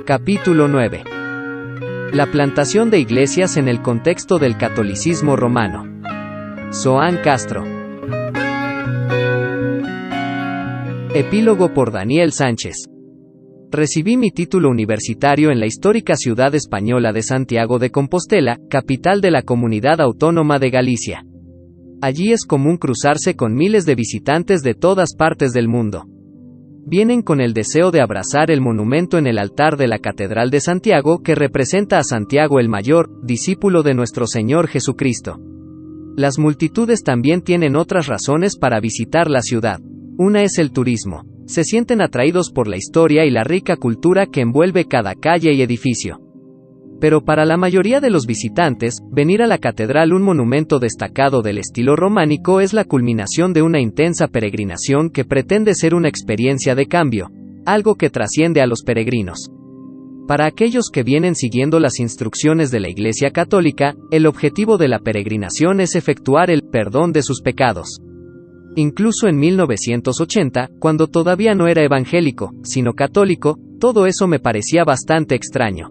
Capítulo 9. La plantación de iglesias en el contexto del catolicismo romano. Zoán Castro. Epílogo por Daniel Sánchez. Recibí mi título universitario en la histórica ciudad española de Santiago de Compostela, capital de la Comunidad Autónoma de Galicia. Allí es común cruzarse con miles de visitantes de todas partes del mundo. Vienen con el deseo de abrazar el monumento en el altar de la Catedral de Santiago que representa a Santiago el Mayor, discípulo de nuestro Señor Jesucristo. Las multitudes también tienen otras razones para visitar la ciudad. Una es el turismo. Se sienten atraídos por la historia y la rica cultura que envuelve cada calle y edificio. Pero para la mayoría de los visitantes, venir a la catedral, un monumento destacado del estilo románico, es la culminación de una intensa peregrinación que pretende ser una experiencia de cambio, algo que trasciende a los peregrinos. Para aquellos que vienen siguiendo las instrucciones de la Iglesia Católica, el objetivo de la peregrinación es efectuar el perdón de sus pecados. Incluso en 1980, cuando todavía no era evangélico, sino católico, todo eso me parecía bastante extraño.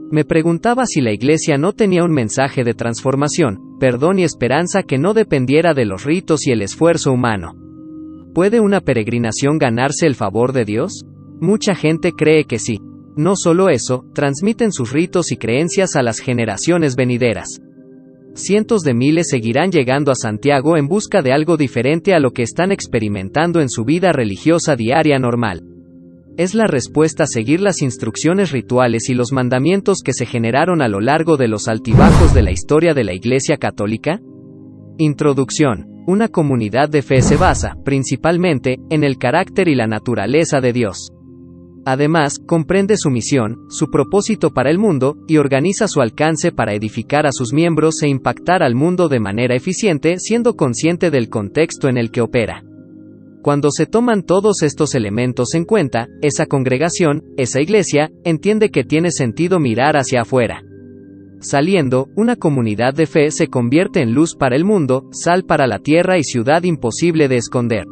Me preguntaba si la Iglesia no tenía un mensaje de transformación, perdón y esperanza que no dependiera de los ritos y el esfuerzo humano. ¿Puede una peregrinación ganarse el favor de Dios? Mucha gente cree que sí. No solo eso, transmiten sus ritos y creencias a las generaciones venideras. Cientos de miles seguirán llegando a Santiago en busca de algo diferente a lo que están experimentando en su vida religiosa diaria normal. ¿Es la respuesta seguir las instrucciones rituales y los mandamientos que se generaron a lo largo de los altibajos de la historia de la Iglesia Católica? Introducción. Una comunidad de fe se basa, principalmente, en el carácter y la naturaleza de Dios. Además, comprende su misión, su propósito para el mundo, y organiza su alcance para edificar a sus miembros e impactar al mundo de manera eficiente, siendo consciente del contexto en el que opera. Cuando se toman todos estos elementos en cuenta, esa congregación, esa iglesia, entiende que tiene sentido mirar hacia afuera. Saliendo, una comunidad de fe se convierte en luz para el mundo, sal para la tierra y ciudad imposible de esconder.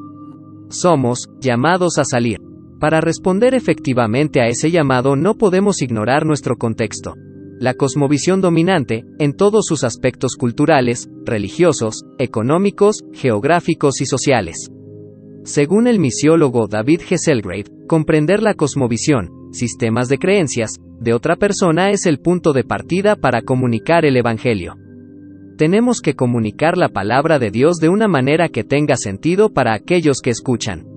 Somos llamados a salir. Para responder efectivamente a ese llamado no podemos ignorar nuestro contexto. La cosmovisión dominante, en todos sus aspectos culturales, religiosos, económicos, geográficos y sociales. Según el misiólogo David G. Selgrave, comprender la cosmovisión, sistemas de creencias, de otra persona es el punto de partida para comunicar el Evangelio. Tenemos que comunicar la palabra de Dios de una manera que tenga sentido para aquellos que escuchan.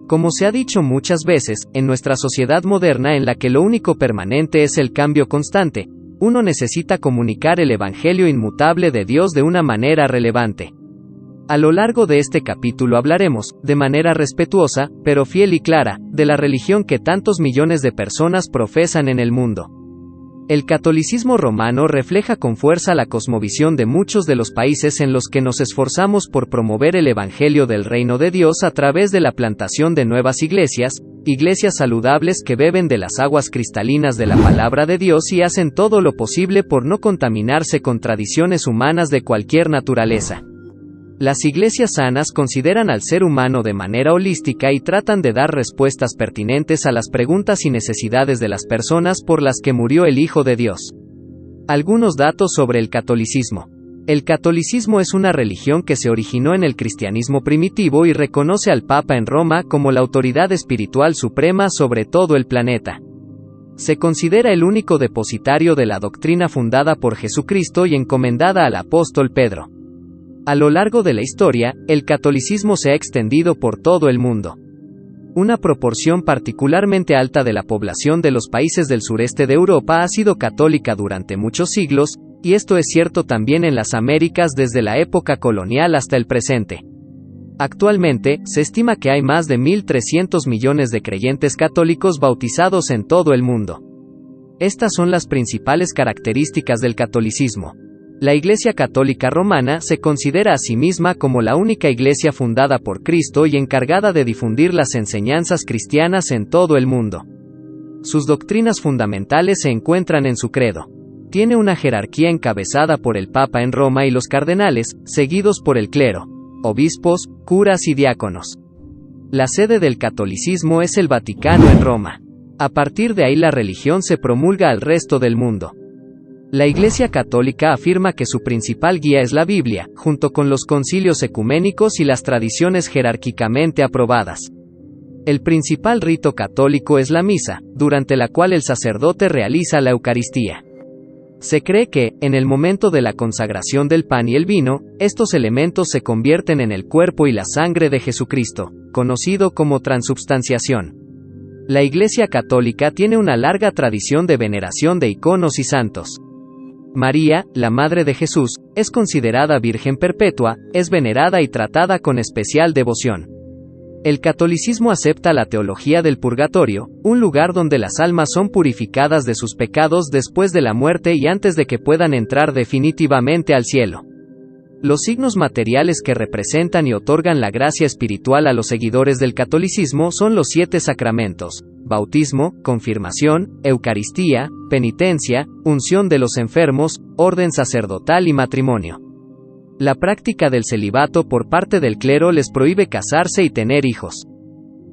Como se ha dicho muchas veces, en nuestra sociedad moderna en la que lo único permanente es el cambio constante, uno necesita comunicar el Evangelio inmutable de Dios de una manera relevante. A lo largo de este capítulo hablaremos, de manera respetuosa, pero fiel y clara, de la religión que tantos millones de personas profesan en el mundo. El catolicismo romano refleja con fuerza la cosmovisión de muchos de los países en los que nos esforzamos por promover el Evangelio del Reino de Dios a través de la plantación de nuevas iglesias saludables que beben de las aguas cristalinas de la palabra de Dios y hacen todo lo posible por no contaminarse con tradiciones humanas de cualquier naturaleza. Las iglesias sanas consideran al ser humano de manera holística y tratan de dar respuestas pertinentes a las preguntas y necesidades de las personas por las que murió el Hijo de Dios. Algunos datos sobre el catolicismo. El catolicismo es una religión que se originó en el cristianismo primitivo y reconoce al Papa en Roma como la autoridad espiritual suprema sobre todo el planeta. Se considera el único depositario de la doctrina fundada por Jesucristo y encomendada al apóstol Pedro. A lo largo de la historia, el catolicismo se ha extendido por todo el mundo. Una proporción particularmente alta de la población de los países del sureste de Europa ha sido católica durante muchos siglos, y esto es cierto también en las Américas desde la época colonial hasta el presente. Actualmente, se estima que hay más de 1.300 millones de creyentes católicos bautizados en todo el mundo. Estas son las principales características del catolicismo. La Iglesia Católica Romana se considera a sí misma como la única iglesia fundada por Cristo y encargada de difundir las enseñanzas cristianas en todo el mundo. Sus doctrinas fundamentales se encuentran en su credo. Tiene una jerarquía encabezada por el Papa en Roma y los cardenales, seguidos por el clero, obispos, curas y diáconos. La sede del catolicismo es el Vaticano en Roma. A partir de ahí la religión se promulga al resto del mundo. La Iglesia Católica afirma que su principal guía es la Biblia, junto con los concilios ecuménicos y las tradiciones jerárquicamente aprobadas. El principal rito católico es la misa, durante la cual el sacerdote realiza la Eucaristía. Se cree que, en el momento de la consagración del pan y el vino, estos elementos se convierten en el cuerpo y la sangre de Jesucristo, conocido como transubstanciación. La Iglesia Católica tiene una larga tradición de veneración de iconos y santos. María, la Madre de Jesús, es considerada Virgen Perpetua, es venerada y tratada con especial devoción. El catolicismo acepta la teología del purgatorio, un lugar donde las almas son purificadas de sus pecados después de la muerte y antes de que puedan entrar definitivamente al cielo. Los signos materiales que representan y otorgan la gracia espiritual a los seguidores del catolicismo son los 7 sacramentos: bautismo, confirmación, Eucaristía, penitencia, unción de los enfermos, orden sacerdotal y matrimonio. La práctica del celibato por parte del clero les prohíbe casarse y tener hijos.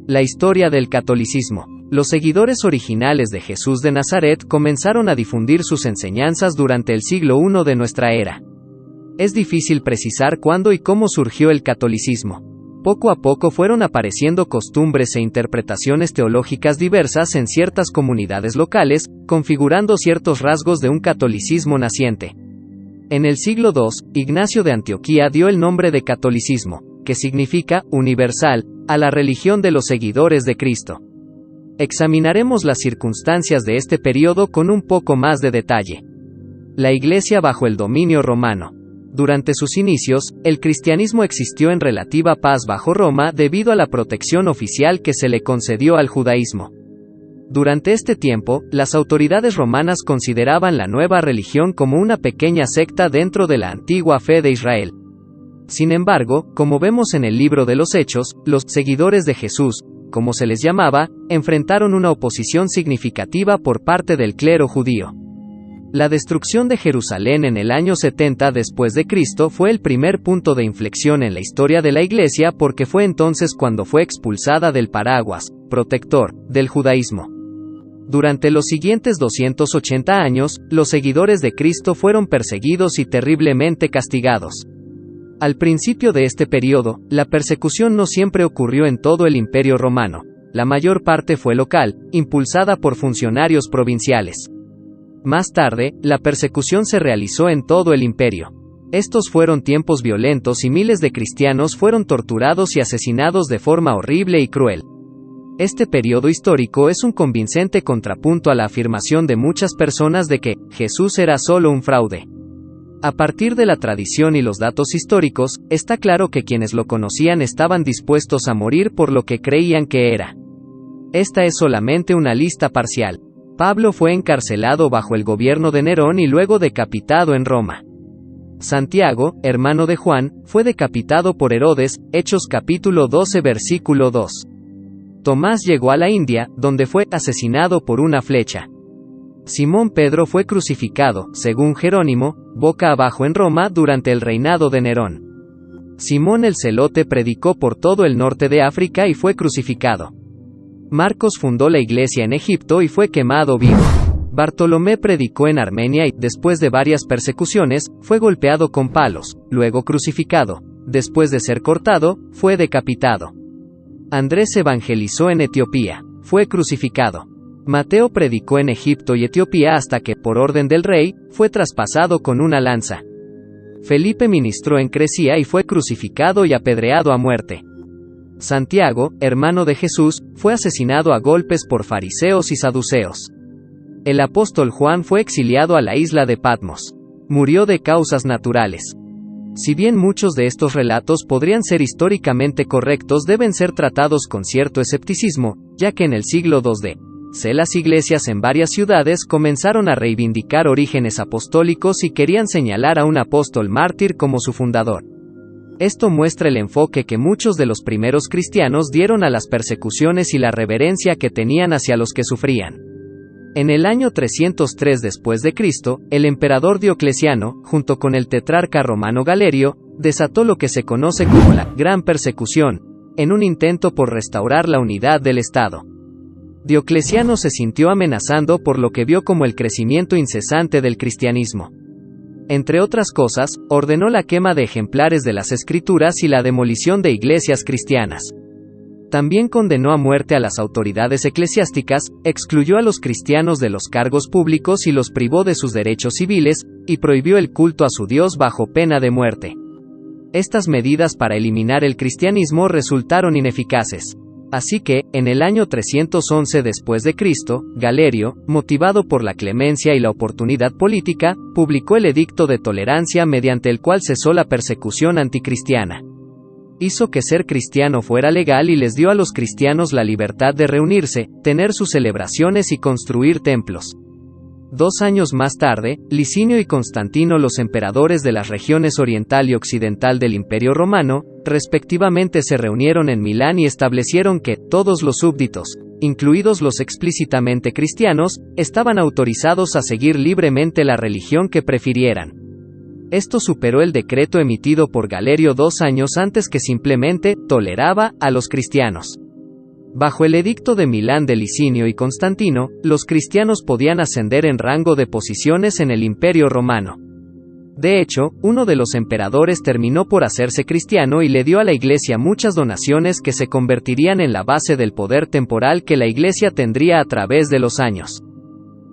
La historia del catolicismo. Los seguidores originales de Jesús de Nazaret comenzaron a difundir sus enseñanzas durante el siglo I de nuestra era. Es difícil precisar cuándo y cómo surgió el catolicismo. Poco a poco fueron apareciendo costumbres e interpretaciones teológicas diversas en ciertas comunidades locales, configurando ciertos rasgos de un catolicismo naciente. En el siglo II, Ignacio de Antioquía dio el nombre de catolicismo, que significa universal, a la religión de los seguidores de Cristo. Examinaremos las circunstancias de este periodo con un poco más de detalle. La Iglesia bajo el dominio romano. Durante sus inicios, el cristianismo existió en relativa paz bajo Roma debido a la protección oficial que se le concedió al judaísmo. Durante este tiempo, las autoridades romanas consideraban la nueva religión como una pequeña secta dentro de la antigua fe de Israel. Sin embargo, como vemos en el libro de los Hechos, los seguidores de Jesús, como se les llamaba, enfrentaron una oposición significativa por parte del clero judío. La destrucción de Jerusalén en el año 70 después de Cristo fue el primer punto de inflexión en la historia de la Iglesia porque fue entonces cuando fue expulsada del paraguas protector del judaísmo. Durante los siguientes 280 años, los seguidores de Cristo fueron perseguidos y terriblemente castigados. Al principio de este periodo, la persecución no siempre ocurrió en todo el Imperio Romano. La mayor parte fue local, impulsada por funcionarios provinciales. Más tarde, la persecución se realizó en todo el imperio. Estos fueron tiempos violentos y miles de cristianos fueron torturados y asesinados de forma horrible y cruel. Este periodo histórico es un convincente contrapunto a la afirmación de muchas personas de que Jesús era solo un fraude. A partir de la tradición y los datos históricos, está claro que quienes lo conocían estaban dispuestos a morir por lo que creían que era. Esta es solamente una lista parcial. Pablo fue encarcelado bajo el gobierno de Nerón y luego decapitado en Roma. Santiago, hermano de Juan, fue decapitado por Herodes, Hechos capítulo 12 versículo 2. Tomás llegó a la India, donde fue asesinado por una flecha. Simón Pedro fue crucificado, según Jerónimo, boca abajo en Roma durante el reinado de Nerón. Simón el Celote predicó por todo el norte de África y fue crucificado. Marcos fundó la iglesia en Egipto y fue quemado vivo. Bartolomé predicó en Armenia y, después de varias persecuciones, fue golpeado con palos, luego crucificado. Después de ser cortado, fue decapitado. Andrés evangelizó en Etiopía, fue crucificado. Mateo predicó en Egipto y Etiopía hasta que, por orden del rey, fue traspasado con una lanza. Felipe ministró en Cresía y fue crucificado y apedreado a muerte. Santiago, hermano de Jesús, fue asesinado a golpes por fariseos y saduceos. El apóstol Juan fue exiliado a la isla de Patmos. Murió de causas naturales. Si bien muchos de estos relatos podrían ser históricamente correctos, deben ser tratados con cierto escepticismo, ya que en el siglo II las iglesias en varias ciudades comenzaron a reivindicar orígenes apostólicos y querían señalar a un apóstol mártir como su fundador. Esto muestra el enfoque que muchos de los primeros cristianos dieron a las persecuciones y la reverencia que tenían hacia los que sufrían. En el año 303 después de Cristo, el emperador Diocleciano, junto con el tetrarca romano Galerio, desató lo que se conoce como la Gran Persecución, en un intento por restaurar la unidad del Estado. Diocleciano se sintió amenazado por lo que vio como el crecimiento incesante del cristianismo. Entre otras cosas, ordenó la quema de ejemplares de las Escrituras y la demolición de iglesias cristianas. También condenó a muerte a las autoridades eclesiásticas, excluyó a los cristianos de los cargos públicos y los privó de sus derechos civiles, y prohibió el culto a su Dios bajo pena de muerte. Estas medidas para eliminar el cristianismo resultaron ineficaces. Así que, en el año 311 después de Cristo, Galerio, motivado por la clemencia y la oportunidad política, publicó el Edicto de Tolerancia mediante el cual cesó la persecución anticristiana. Hizo que ser cristiano fuera legal y les dio a los cristianos la libertad de reunirse, tener sus celebraciones y construir templos. 2 años más tarde, Licinio y Constantino, los emperadores de las regiones oriental y occidental del Imperio Romano, respectivamente, se reunieron en Milán y establecieron que todos los súbditos, incluidos los explícitamente cristianos, estaban autorizados a seguir libremente la religión que prefirieran. Esto superó el decreto emitido por Galerio 2 años antes, que simplemente toleraba a los cristianos. Bajo el Edicto de Milán de Licinio y Constantino, los cristianos podían ascender en rango de posiciones en el Imperio Romano. De hecho, uno de los emperadores terminó por hacerse cristiano y le dio a la Iglesia muchas donaciones que se convertirían en la base del poder temporal que la Iglesia tendría a través de los años.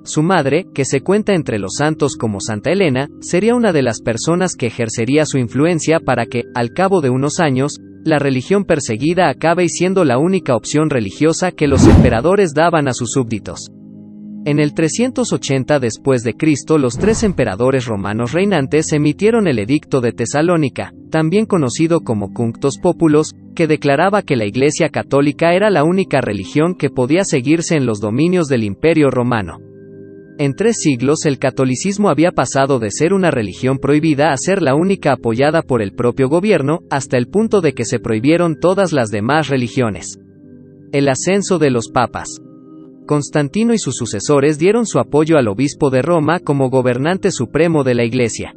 Su madre, que se cuenta entre los santos como Santa Elena, sería una de las personas que ejercería su influencia para que, al cabo de unos años, la religión perseguida acabe siendo la única opción religiosa que los emperadores daban a sus súbditos. En el 380 después de Cristo, los 3 emperadores romanos reinantes emitieron el Edicto de Tesalónica, también conocido como Cunctos Populos, que declaraba que la Iglesia católica era la única religión que podía seguirse en los dominios del Imperio Romano. En 3 siglos el catolicismo había pasado de ser una religión prohibida a ser la única apoyada por el propio gobierno, hasta el punto de que se prohibieron todas las demás religiones. El ascenso de los papas. Constantino y sus sucesores dieron su apoyo al obispo de Roma como gobernante supremo de la Iglesia.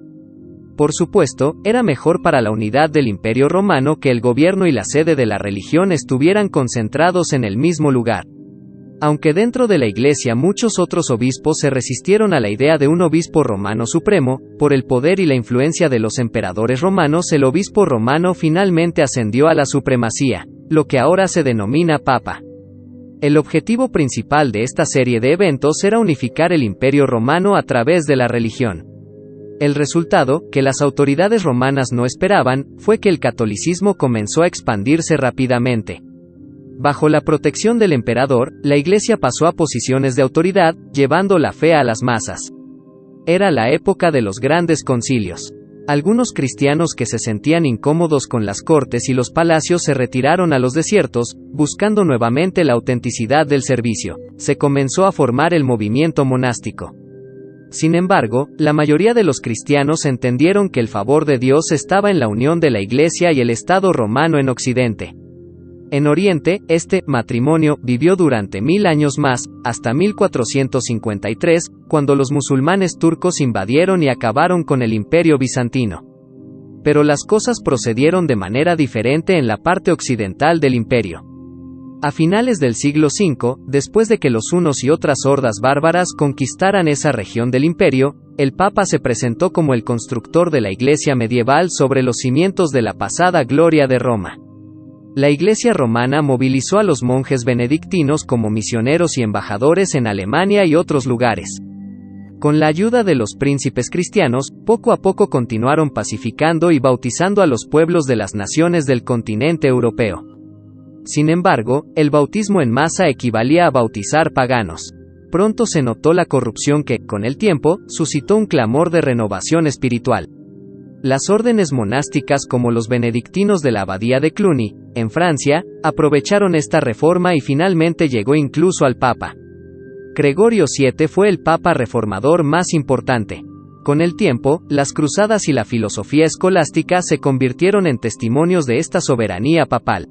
Por supuesto, era mejor para la unidad del Imperio Romano que el gobierno y la sede de la religión estuvieran concentrados en el mismo lugar. Aunque dentro de la Iglesia muchos otros obispos se resistieron a la idea de un obispo romano supremo, por el poder y la influencia de los emperadores romanos, el obispo romano finalmente ascendió a la supremacía, lo que ahora se denomina papa. El objetivo principal de esta serie de eventos era unificar el Imperio Romano a través de la religión. El resultado, que las autoridades romanas no esperaban, fue que el catolicismo comenzó a expandirse rápidamente. Bajo la protección del emperador, la Iglesia pasó a posiciones de autoridad, llevando la fe a las masas. Era la época de los grandes concilios. Algunos cristianos que se sentían incómodos con las cortes y los palacios se retiraron a los desiertos, buscando nuevamente la autenticidad del servicio. Se comenzó a formar el movimiento monástico. Sin embargo, la mayoría de los cristianos entendieron que el favor de Dios estaba en la unión de la Iglesia y el Estado romano en Occidente. En Oriente, este matrimonio vivió durante 1000 años más, hasta 1453, cuando los musulmanes turcos invadieron y acabaron con el Imperio bizantino. Pero las cosas procedieron de manera diferente en la parte occidental del imperio. A finales del siglo V, después de que los hunos y otras hordas bárbaras conquistaran esa región del imperio, el Papa se presentó como el constructor de la Iglesia medieval sobre los cimientos de la pasada gloria de Roma. La Iglesia romana movilizó a los monjes benedictinos como misioneros y embajadores en Alemania y otros lugares. Con la ayuda de los príncipes cristianos, poco a poco continuaron pacificando y bautizando a los pueblos de las naciones del continente europeo. Sin embargo, el bautismo en masa equivalía a bautizar paganos. Pronto se notó la corrupción que, con el tiempo, suscitó un clamor de renovación espiritual. Las órdenes monásticas como los benedictinos de la abadía de Cluny, en Francia, aprovecharon esta reforma y finalmente llegó incluso al Papa. Gregorio VII fue el Papa reformador más importante. Con el tiempo, las cruzadas y la filosofía escolástica se convirtieron en testimonios de esta soberanía papal.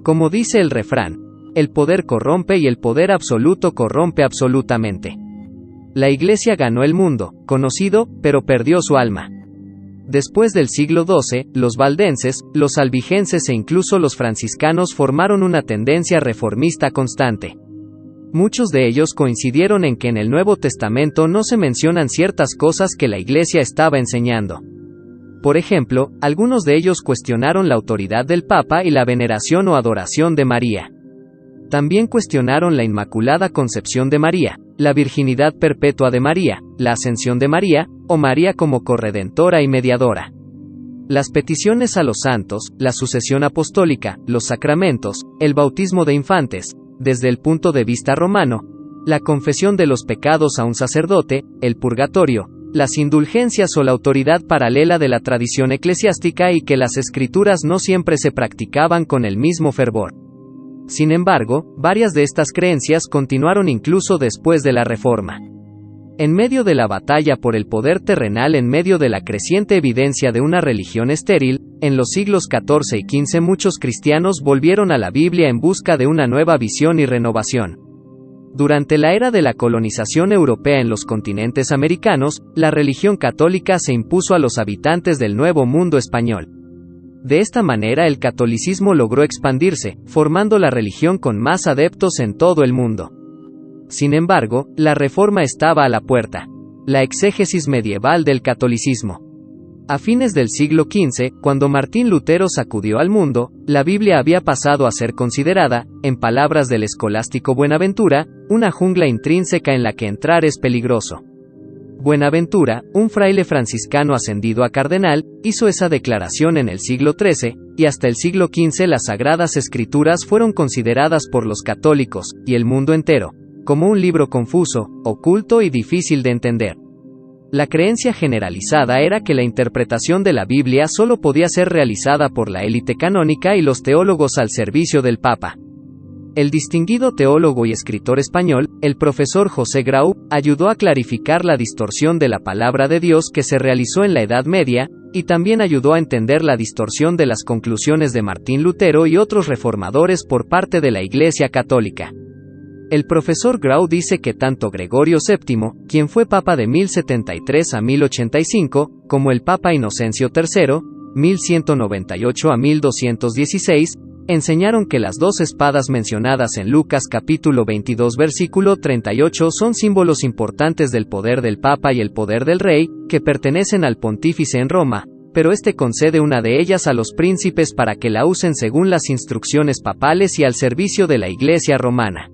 Como dice el refrán, el poder corrompe y el poder absoluto corrompe absolutamente. La Iglesia ganó el mundo, conocido, pero perdió su alma. Después del siglo XII, los valdenses, los albigenses e incluso los franciscanos formaron una tendencia reformista constante. Muchos de ellos coincidieron en que en el Nuevo Testamento no se mencionan ciertas cosas que la Iglesia estaba enseñando. Por ejemplo, algunos de ellos cuestionaron la autoridad del Papa y la veneración o adoración de María. También cuestionaron la Inmaculada Concepción de María, la virginidad perpetua de María, la ascensión de María, o María como corredentora y mediadora. Las peticiones a los santos, la sucesión apostólica, los sacramentos, el bautismo de infantes, desde el punto de vista romano, la confesión de los pecados a un sacerdote, el purgatorio, las indulgencias o la autoridad paralela de la tradición eclesiástica y que las escrituras no siempre se practicaban con el mismo fervor. Sin embargo, varias de estas creencias continuaron incluso después de la Reforma. En medio de la batalla por el poder terrenal, en medio de la creciente evidencia de una religión estéril, en los siglos XIV y XV muchos cristianos volvieron a la Biblia en busca de una nueva visión y renovación. Durante la era de la colonización europea en los continentes americanos, la religión católica se impuso a los habitantes del Nuevo Mundo español. De esta manera el catolicismo logró expandirse, formando la religión con más adeptos en todo el mundo. Sin embargo, la Reforma estaba a la puerta. La exégesis medieval del catolicismo. A fines del siglo XV, cuando Martín Lutero sacudió al mundo, la Biblia había pasado a ser considerada, en palabras del escolástico Buenaventura, una jungla intrínseca en la que entrar es peligroso. Buenaventura, un fraile franciscano ascendido a cardenal, hizo esa declaración en el siglo XIII, y hasta el siglo XV las Sagradas Escrituras fueron consideradas por los católicos, y el mundo entero, como un libro confuso, oculto y difícil de entender. La creencia generalizada era que la interpretación de la Biblia solo podía ser realizada por la élite canónica y los teólogos al servicio del Papa. El distinguido teólogo y escritor español, el profesor José Grau, ayudó a clarificar la distorsión de la palabra de Dios que se realizó en la Edad Media, y también ayudó a entender la distorsión de las conclusiones de Martín Lutero y otros reformadores por parte de la Iglesia Católica. El profesor Grau dice que tanto Gregorio VII, quien fue papa de 1073 a 1085, como el papa Inocencio III, 1198 a 1216, enseñaron que las dos espadas mencionadas en Lucas capítulo 22 versículo 38 son símbolos importantes del poder del papa y el poder del rey, que pertenecen al pontífice en Roma, pero este concede una de ellas a los príncipes para que la usen según las instrucciones papales y al servicio de la Iglesia romana.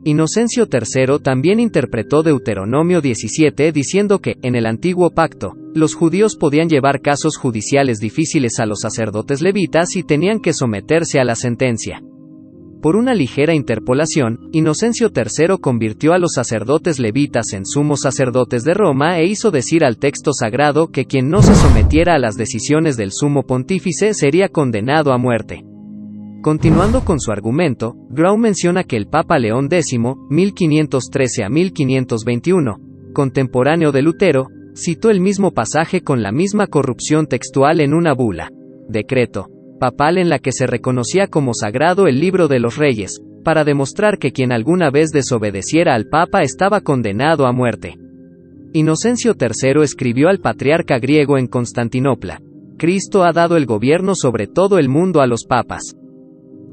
Inocencio III también interpretó Deuteronomio 17 diciendo que, en el antiguo pacto, los judíos podían llevar casos judiciales difíciles a los sacerdotes levitas y tenían que someterse a la sentencia. Por una ligera interpolación, Inocencio III convirtió a los sacerdotes levitas en sumos sacerdotes de Roma e hizo decir al texto sagrado que quien no se sometiera a las decisiones del sumo pontífice sería condenado a muerte. Continuando con su argumento, Grau menciona que el Papa León X, 1513 a 1521, contemporáneo de Lutero, citó el mismo pasaje con la misma corrupción textual en una bula, decreto papal en la que se reconocía como sagrado el Libro de los Reyes, para demostrar que quien alguna vez desobedeciera al Papa estaba condenado a muerte. Inocencio III escribió al patriarca griego en Constantinopla: Cristo ha dado el gobierno sobre todo el mundo a los papas.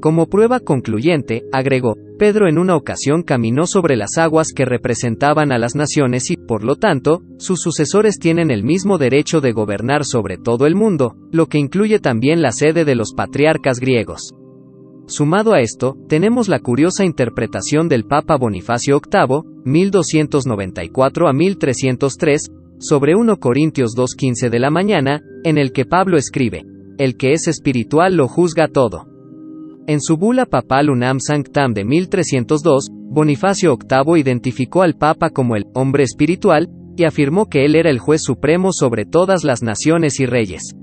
Como prueba concluyente, agregó, Pedro en una ocasión caminó sobre las aguas que representaban a las naciones y, por lo tanto, sus sucesores tienen el mismo derecho de gobernar sobre todo el mundo, lo que incluye también la sede de los patriarcas griegos. Sumado a esto, tenemos la curiosa interpretación del Papa Bonifacio VIII, 1294 a 1303, sobre 1 Corintios 2:15 de la mañana, en el que Pablo escribe, el que es espiritual lo juzga todo. En su bula papal Unam Sanctam de 1302, Bonifacio VIII identificó al Papa como el hombre espiritual, y afirmó que él era el juez supremo sobre todas las naciones y reyes.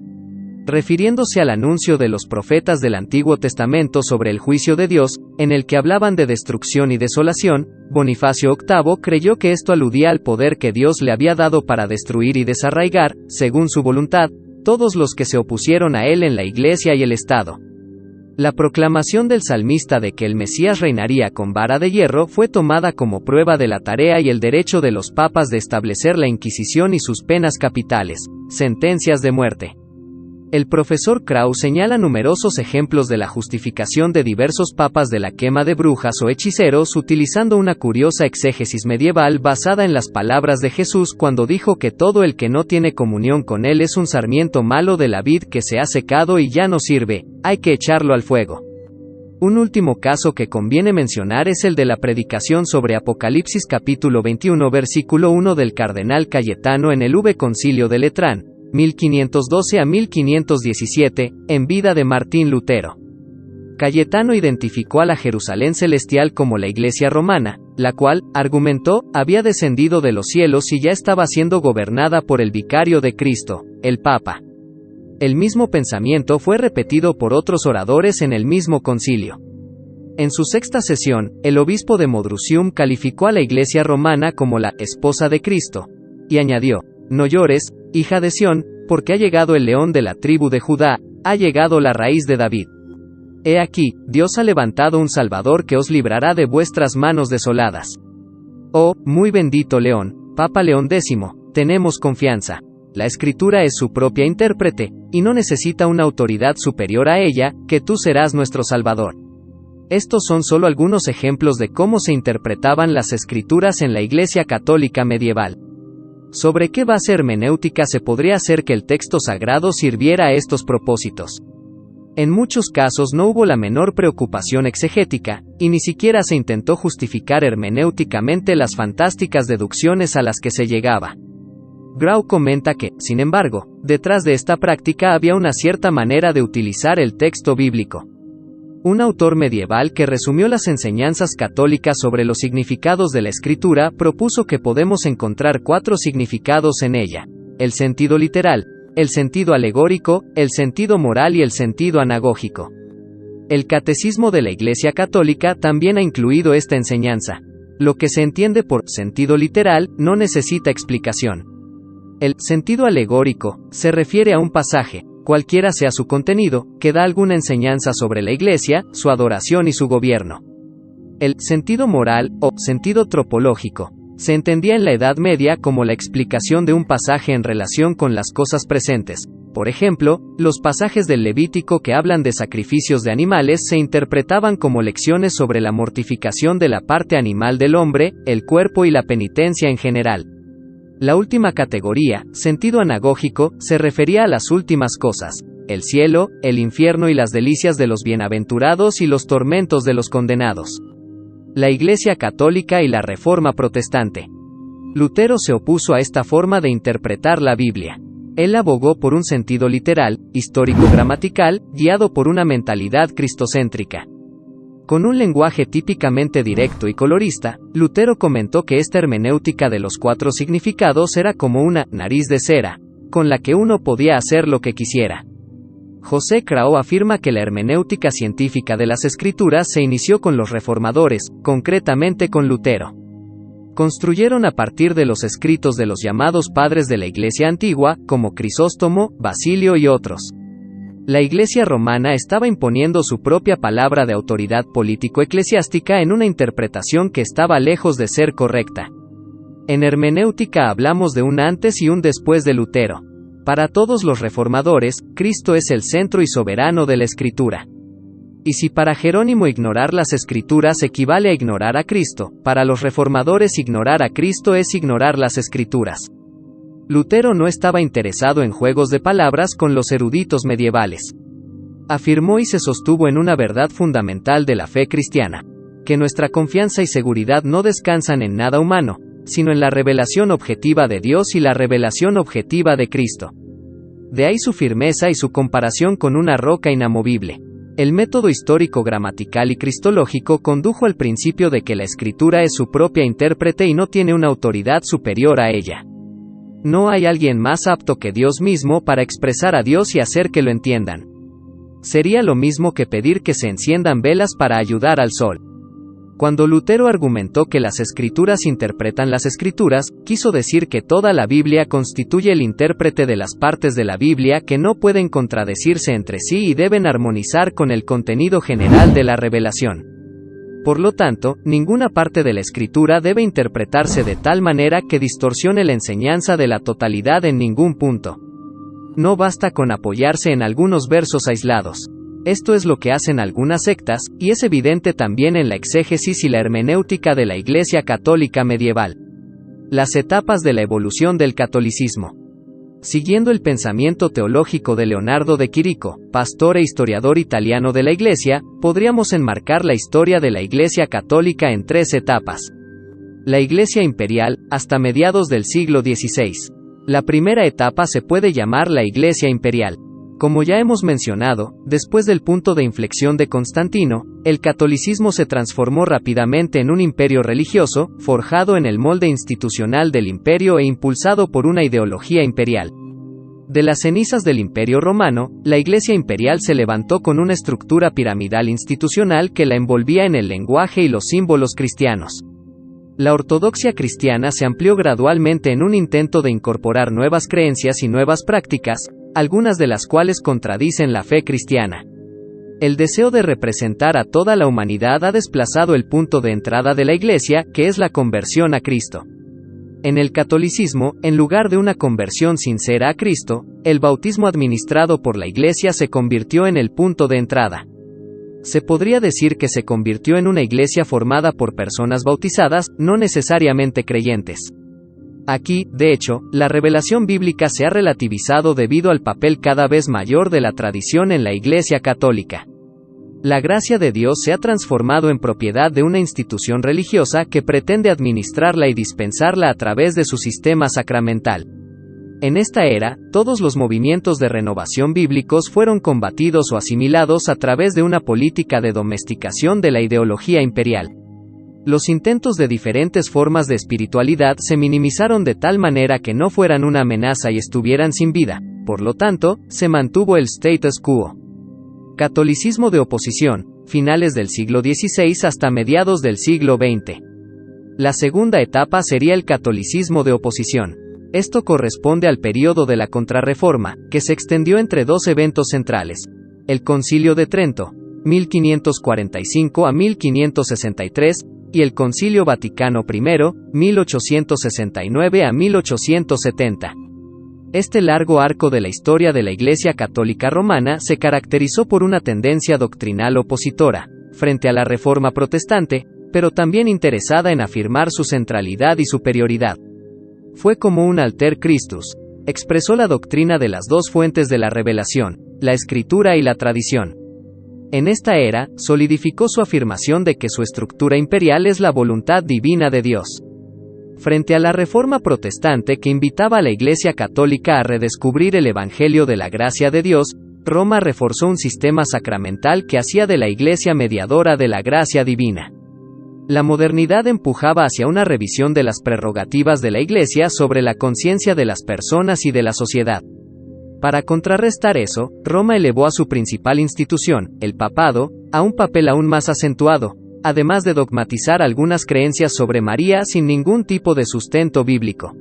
Refiriéndose al anuncio de los profetas del Antiguo Testamento sobre el juicio de Dios, en el que hablaban de destrucción y desolación, Bonifacio VIII creyó que esto aludía al poder que Dios le había dado para destruir y desarraigar, según su voluntad, todos los que se opusieron a él en la Iglesia y el Estado. La proclamación del salmista de que el Mesías reinaría con vara de hierro fue tomada como prueba de la tarea y el derecho de los papas de establecer la Inquisición y sus penas capitales, sentencias de muerte. El profesor Krauss señala numerosos ejemplos de la justificación de diversos papas de la quema de brujas o hechiceros utilizando una curiosa exégesis medieval basada en las palabras de Jesús cuando dijo que todo el que no tiene comunión con él es un sarmiento malo de la vid que se ha secado y ya no sirve, hay que echarlo al fuego. Un último caso que conviene mencionar es el de la predicación sobre Apocalipsis capítulo 21 versículo 1 del cardenal Cayetano en el V Concilio de Letrán, 1512 a 1517, en vida de Martín Lutero. Cayetano identificó a la Jerusalén celestial como la Iglesia romana, la cual, argumentó, había descendido de los cielos y ya estaba siendo gobernada por el vicario de Cristo, el Papa. El mismo pensamiento fue repetido por otros oradores en el mismo concilio. En su sexta sesión, el obispo de Modrusium calificó a la Iglesia romana como la esposa de Cristo, y añadió: no llores, hija de Sión, porque ha llegado el león de la tribu de Judá, ha llegado la raíz de David. He aquí, Dios ha levantado un Salvador que os librará de vuestras manos desoladas. Oh, muy bendito León, Papa León X, tenemos confianza. La Escritura es su propia intérprete, y no necesita una autoridad superior a ella, que tú serás nuestro Salvador. Estos son solo algunos ejemplos de cómo se interpretaban las Escrituras en la Iglesia católica medieval. ¿Sobre qué base hermenéutica se podría hacer que el texto sagrado sirviera a estos propósitos? En muchos casos no hubo la menor preocupación exegética, y ni siquiera se intentó justificar hermenéuticamente las fantásticas deducciones a las que se llegaba. Grau comenta que, sin embargo, detrás de esta práctica había una cierta manera de utilizar el texto bíblico. Un autor medieval que resumió las enseñanzas católicas sobre los significados de la Escritura propuso que podemos encontrar 4 significados en ella: el sentido literal, el sentido alegórico, el sentido moral y el sentido anagógico. El Catecismo de la Iglesia Católica también ha incluido esta enseñanza. Lo que se entiende por sentido literal no necesita explicación. El sentido alegórico se refiere a un pasaje, cualquiera sea su contenido, que da alguna enseñanza sobre la Iglesia, su adoración y su gobierno. El sentido moral, o sentido tropológico, se entendía en la Edad Media como la explicación de un pasaje en relación con las cosas presentes. Por ejemplo, los pasajes del Levítico que hablan de sacrificios de animales se interpretaban como lecciones sobre la mortificación de la parte animal del hombre, el cuerpo y la penitencia en general. La última categoría, sentido anagógico, se refería a las últimas cosas: el cielo, el infierno y las delicias de los bienaventurados y los tormentos de los condenados. La Iglesia Católica y la Reforma Protestante. Lutero se opuso a esta forma de interpretar la Biblia. Él abogó por un sentido literal, histórico-gramatical, guiado por una mentalidad cristocéntrica. Con un lenguaje típicamente directo y colorista, Lutero comentó que esta hermenéutica de los 4 significados era como una nariz de cera, con la que uno podía hacer lo que quisiera. José Krau afirma que la hermenéutica científica de las Escrituras se inició con los reformadores, concretamente con Lutero. Construyeron a partir de los escritos de los llamados padres de la Iglesia antigua, como Crisóstomo, Basilio y otros. La Iglesia romana estaba imponiendo su propia palabra de autoridad político-eclesiástica en una interpretación que estaba lejos de ser correcta. En hermenéutica hablamos de un antes y un después de Lutero. Para todos los reformadores, Cristo es el centro y soberano de la Escritura. Y si para Jerónimo ignorar las Escrituras equivale a ignorar a Cristo, para los reformadores ignorar a Cristo es ignorar las Escrituras. Lutero no estaba interesado en juegos de palabras con los eruditos medievales. Afirmó y se sostuvo en una verdad fundamental de la fe cristiana: que nuestra confianza y seguridad no descansan en nada humano, sino en la revelación objetiva de Dios y la revelación objetiva de Cristo. De ahí su firmeza y su comparación con una roca inamovible. El método histórico gramatical y cristológico condujo al principio de que la Escritura es su propia intérprete y no tiene una autoridad superior a ella. No hay alguien más apto que Dios mismo para expresar a Dios y hacer que lo entiendan. Sería lo mismo que pedir que se enciendan velas para ayudar al sol. Cuando Lutero argumentó que las Escrituras interpretan las Escrituras, quiso decir que toda la Biblia constituye el intérprete de las partes de la Biblia que no pueden contradecirse entre sí y deben armonizar con el contenido general de la revelación. Por lo tanto, ninguna parte de la Escritura debe interpretarse de tal manera que distorsione la enseñanza de la totalidad en ningún punto. no basta con apoyarse en algunos versos aislados. Esto es lo que hacen algunas sectas, y es evidente también en la exégesis y la hermenéutica de la Iglesia católica medieval. Las etapas de la evolución del catolicismo. Siguiendo el pensamiento teológico de Leonardo de Chirico, pastor e historiador italiano de la Iglesia, podríamos enmarcar la historia de la Iglesia católica en 3 etapas. La Iglesia imperial, hasta mediados del siglo XVI. La primera etapa se puede llamar la Iglesia imperial. Como ya hemos mencionado, después del punto de inflexión de Constantino, el catolicismo se transformó rápidamente en un imperio religioso, forjado en el molde institucional del imperio e impulsado por una ideología imperial. De las cenizas del Imperio Romano, la Iglesia imperial se levantó con una estructura piramidal institucional que la envolvía en el lenguaje y los símbolos cristianos. La ortodoxia cristiana se amplió gradualmente en un intento de incorporar nuevas creencias y nuevas prácticas, algunas de las cuales contradicen la fe cristiana. El deseo de representar a toda la humanidad ha desplazado el punto de entrada de la Iglesia, que es la conversión a Cristo. En el catolicismo, en lugar de una conversión sincera a Cristo, el bautismo administrado por la Iglesia se convirtió en el punto de entrada. Se podría decir que se convirtió en una iglesia formada por personas bautizadas, no necesariamente creyentes. Aquí, de hecho, la revelación bíblica se ha relativizado debido al papel cada vez mayor de la tradición en la Iglesia católica. La gracia de Dios se ha transformado en propiedad de una institución religiosa que pretende administrarla y dispensarla a través de su sistema sacramental. En esta era, todos los movimientos de renovación bíblicos fueron combatidos o asimilados a través de una política de domesticación de la ideología imperial. Los intentos de diferentes formas de espiritualidad se minimizaron de tal manera que no fueran una amenaza y estuvieran sin vida, por lo tanto, se mantuvo el status quo. Catolicismo de oposición, finales del siglo XVI hasta mediados del siglo XX. La segunda etapa sería el catolicismo de oposición. Esto corresponde al período de la Contrarreforma, que se extendió entre 2 eventos centrales. El Concilio de Trento, 1545 a 1563, y el Concilio Vaticano I, 1869 a 1870. Este largo arco de la historia de la Iglesia Católica Romana se caracterizó por una tendencia doctrinal opositora, frente a la Reforma protestante, pero también interesada en afirmar su centralidad y superioridad. Fue como un alter Christus. Expresó la doctrina de las 2 fuentes de la revelación, la Escritura y la tradición. En esta era, solidificó su afirmación de que su estructura imperial es la voluntad divina de Dios. Frente a la Reforma protestante que invitaba a la Iglesia católica a redescubrir el Evangelio de la gracia de Dios, Roma reforzó un sistema sacramental que hacía de la Iglesia mediadora de la gracia divina. La modernidad empujaba hacia una revisión de las prerrogativas de la Iglesia sobre la conciencia de las personas y de la sociedad. Para contrarrestar eso, Roma elevó a su principal institución, el papado, a un papel aún más acentuado, además de dogmatizar algunas creencias sobre María sin ningún tipo de sustento bíblico.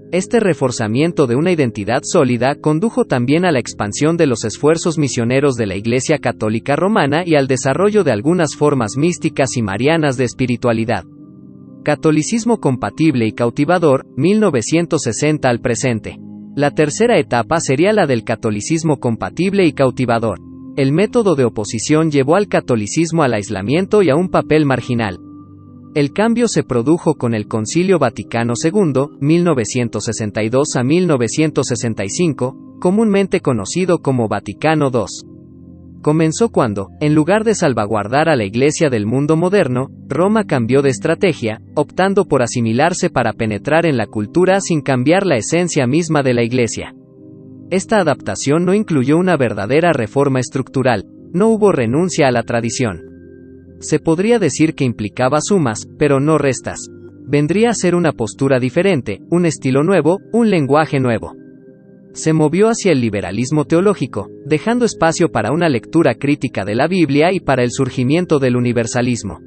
Este reforzamiento de una identidad sólida condujo también a la expansión de los esfuerzos misioneros de la Iglesia Católica Romana y al desarrollo de algunas formas místicas y marianas de espiritualidad. Catolicismo compatible y cautivador, 1960 al presente. La tercera etapa sería la del catolicismo compatible y cautivador. El método de oposición llevó al catolicismo al aislamiento y a un papel marginal. El cambio se produjo con el Concilio Vaticano II, 1962 a 1965, comúnmente conocido como Vaticano II. Comenzó cuando, en lugar de salvaguardar a la Iglesia del mundo moderno, Roma cambió de estrategia, optando por asimilarse para penetrar en la cultura sin cambiar la esencia misma de la Iglesia. Esta adaptación no incluyó una verdadera reforma estructural, no hubo renuncia a la tradición. Se podría decir que implicaba sumas, pero no restas. Vendría a ser una postura diferente, un estilo nuevo, un lenguaje nuevo. Se movió hacia el liberalismo teológico, dejando espacio para una lectura crítica de la Biblia y para el surgimiento del universalismo.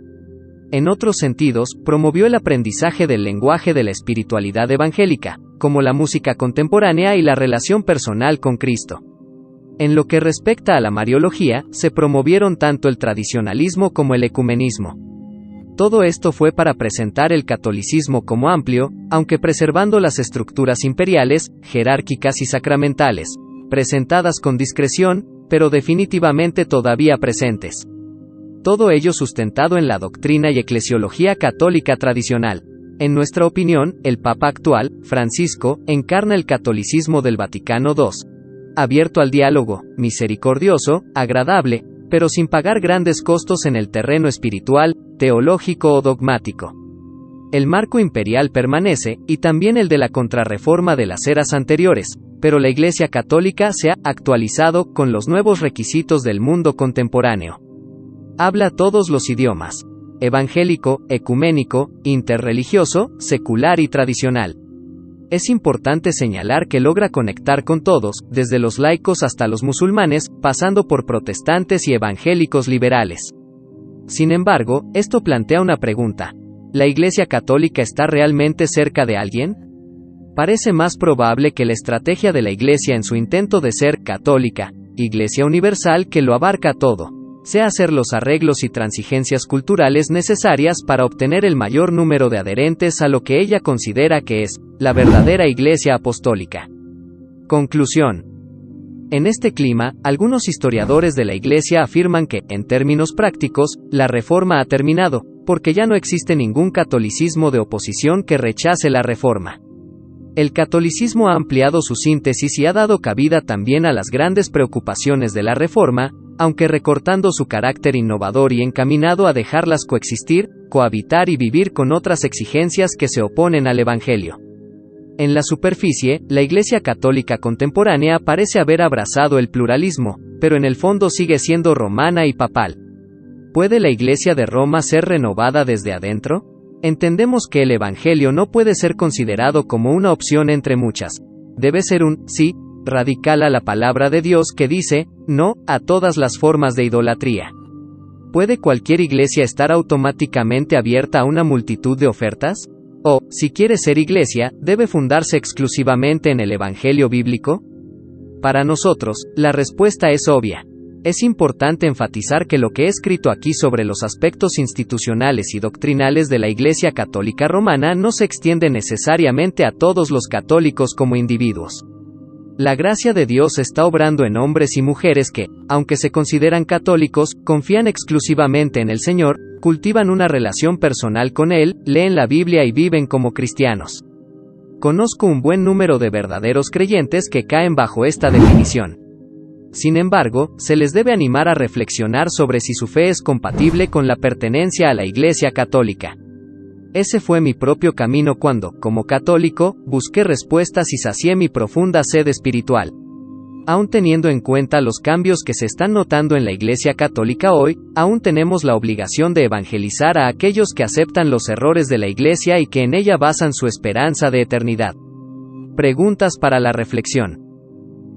En otros sentidos, promovió el aprendizaje del lenguaje de la espiritualidad evangélica, como la música contemporánea y la relación personal con Cristo. En lo que respecta a la mariología, se promovieron tanto el tradicionalismo como el ecumenismo. Todo esto fue para presentar el catolicismo como amplio, aunque preservando las estructuras imperiales, jerárquicas y sacramentales, presentadas con discreción, pero definitivamente todavía presentes. Todo ello sustentado en la doctrina y eclesiología católica tradicional. En nuestra opinión, el Papa actual, Francisco, encarna el catolicismo del Vaticano II. Abierto al diálogo, misericordioso, agradable, pero sin pagar grandes costos en el terreno espiritual, teológico o dogmático. El marco imperial permanece, y también el de la contrarreforma de las eras anteriores, pero la Iglesia Católica se ha actualizado con los nuevos requisitos del mundo contemporáneo. Habla todos los idiomas: evangélico, ecuménico, interreligioso, secular y tradicional. Es importante señalar que logra conectar con todos, desde los laicos hasta los musulmanes, pasando por protestantes y evangélicos liberales. Sin embargo, esto plantea una pregunta: ¿la Iglesia Católica está realmente cerca de alguien? Parece más probable que la estrategia de la Iglesia en su intento de ser católica, Iglesia universal que lo abarca todo, sea hacer los arreglos y transigencias culturales necesarias para obtener el mayor número de adherentes a lo que ella considera que es la verdadera Iglesia apostólica. Conclusión. En este clima, algunos historiadores de la Iglesia afirman que, en términos prácticos, la Reforma ha terminado, porque ya no existe ningún catolicismo de oposición que rechace la Reforma. El catolicismo ha ampliado su síntesis y ha dado cabida también a las grandes preocupaciones de la Reforma, aunque recortando su carácter innovador y encaminado a dejarlas coexistir, cohabitar y vivir con otras exigencias que se oponen al Evangelio. En la superficie, la Iglesia Católica contemporánea parece haber abrazado el pluralismo, pero en el fondo sigue siendo romana y papal. ¿Puede la Iglesia de Roma ser renovada desde adentro? Entendemos que el Evangelio no puede ser considerado como una opción entre muchas. Debe ser un sí radical a la palabra de Dios que dice no a todas las formas de idolatría. ¿Puede cualquier iglesia estar automáticamente abierta a una multitud de ofertas? ¿O, si quiere ser iglesia, debe fundarse exclusivamente en el Evangelio bíblico? Para nosotros, la respuesta es obvia. Es importante enfatizar que lo que he escrito aquí sobre los aspectos institucionales y doctrinales de la Iglesia Católica Romana no se extiende necesariamente a todos los católicos como individuos. La gracia de Dios está obrando en hombres y mujeres que, aunque se consideran católicos, confían exclusivamente en el Señor, cultivan una relación personal con Él, leen la Biblia y viven como cristianos. Conozco un buen número de verdaderos creyentes que caen bajo esta definición. Sin embargo, se les debe animar a reflexionar sobre si su fe es compatible con la pertenencia a la Iglesia Católica. Ese fue mi propio camino cuando, como católico, busqué respuestas y sacié mi profunda sed espiritual. Aun teniendo en cuenta los cambios que se están notando en la Iglesia Católica hoy, aún tenemos la obligación de evangelizar a aquellos que aceptan los errores de la Iglesia y que en ella basan su esperanza de eternidad. Preguntas para la reflexión.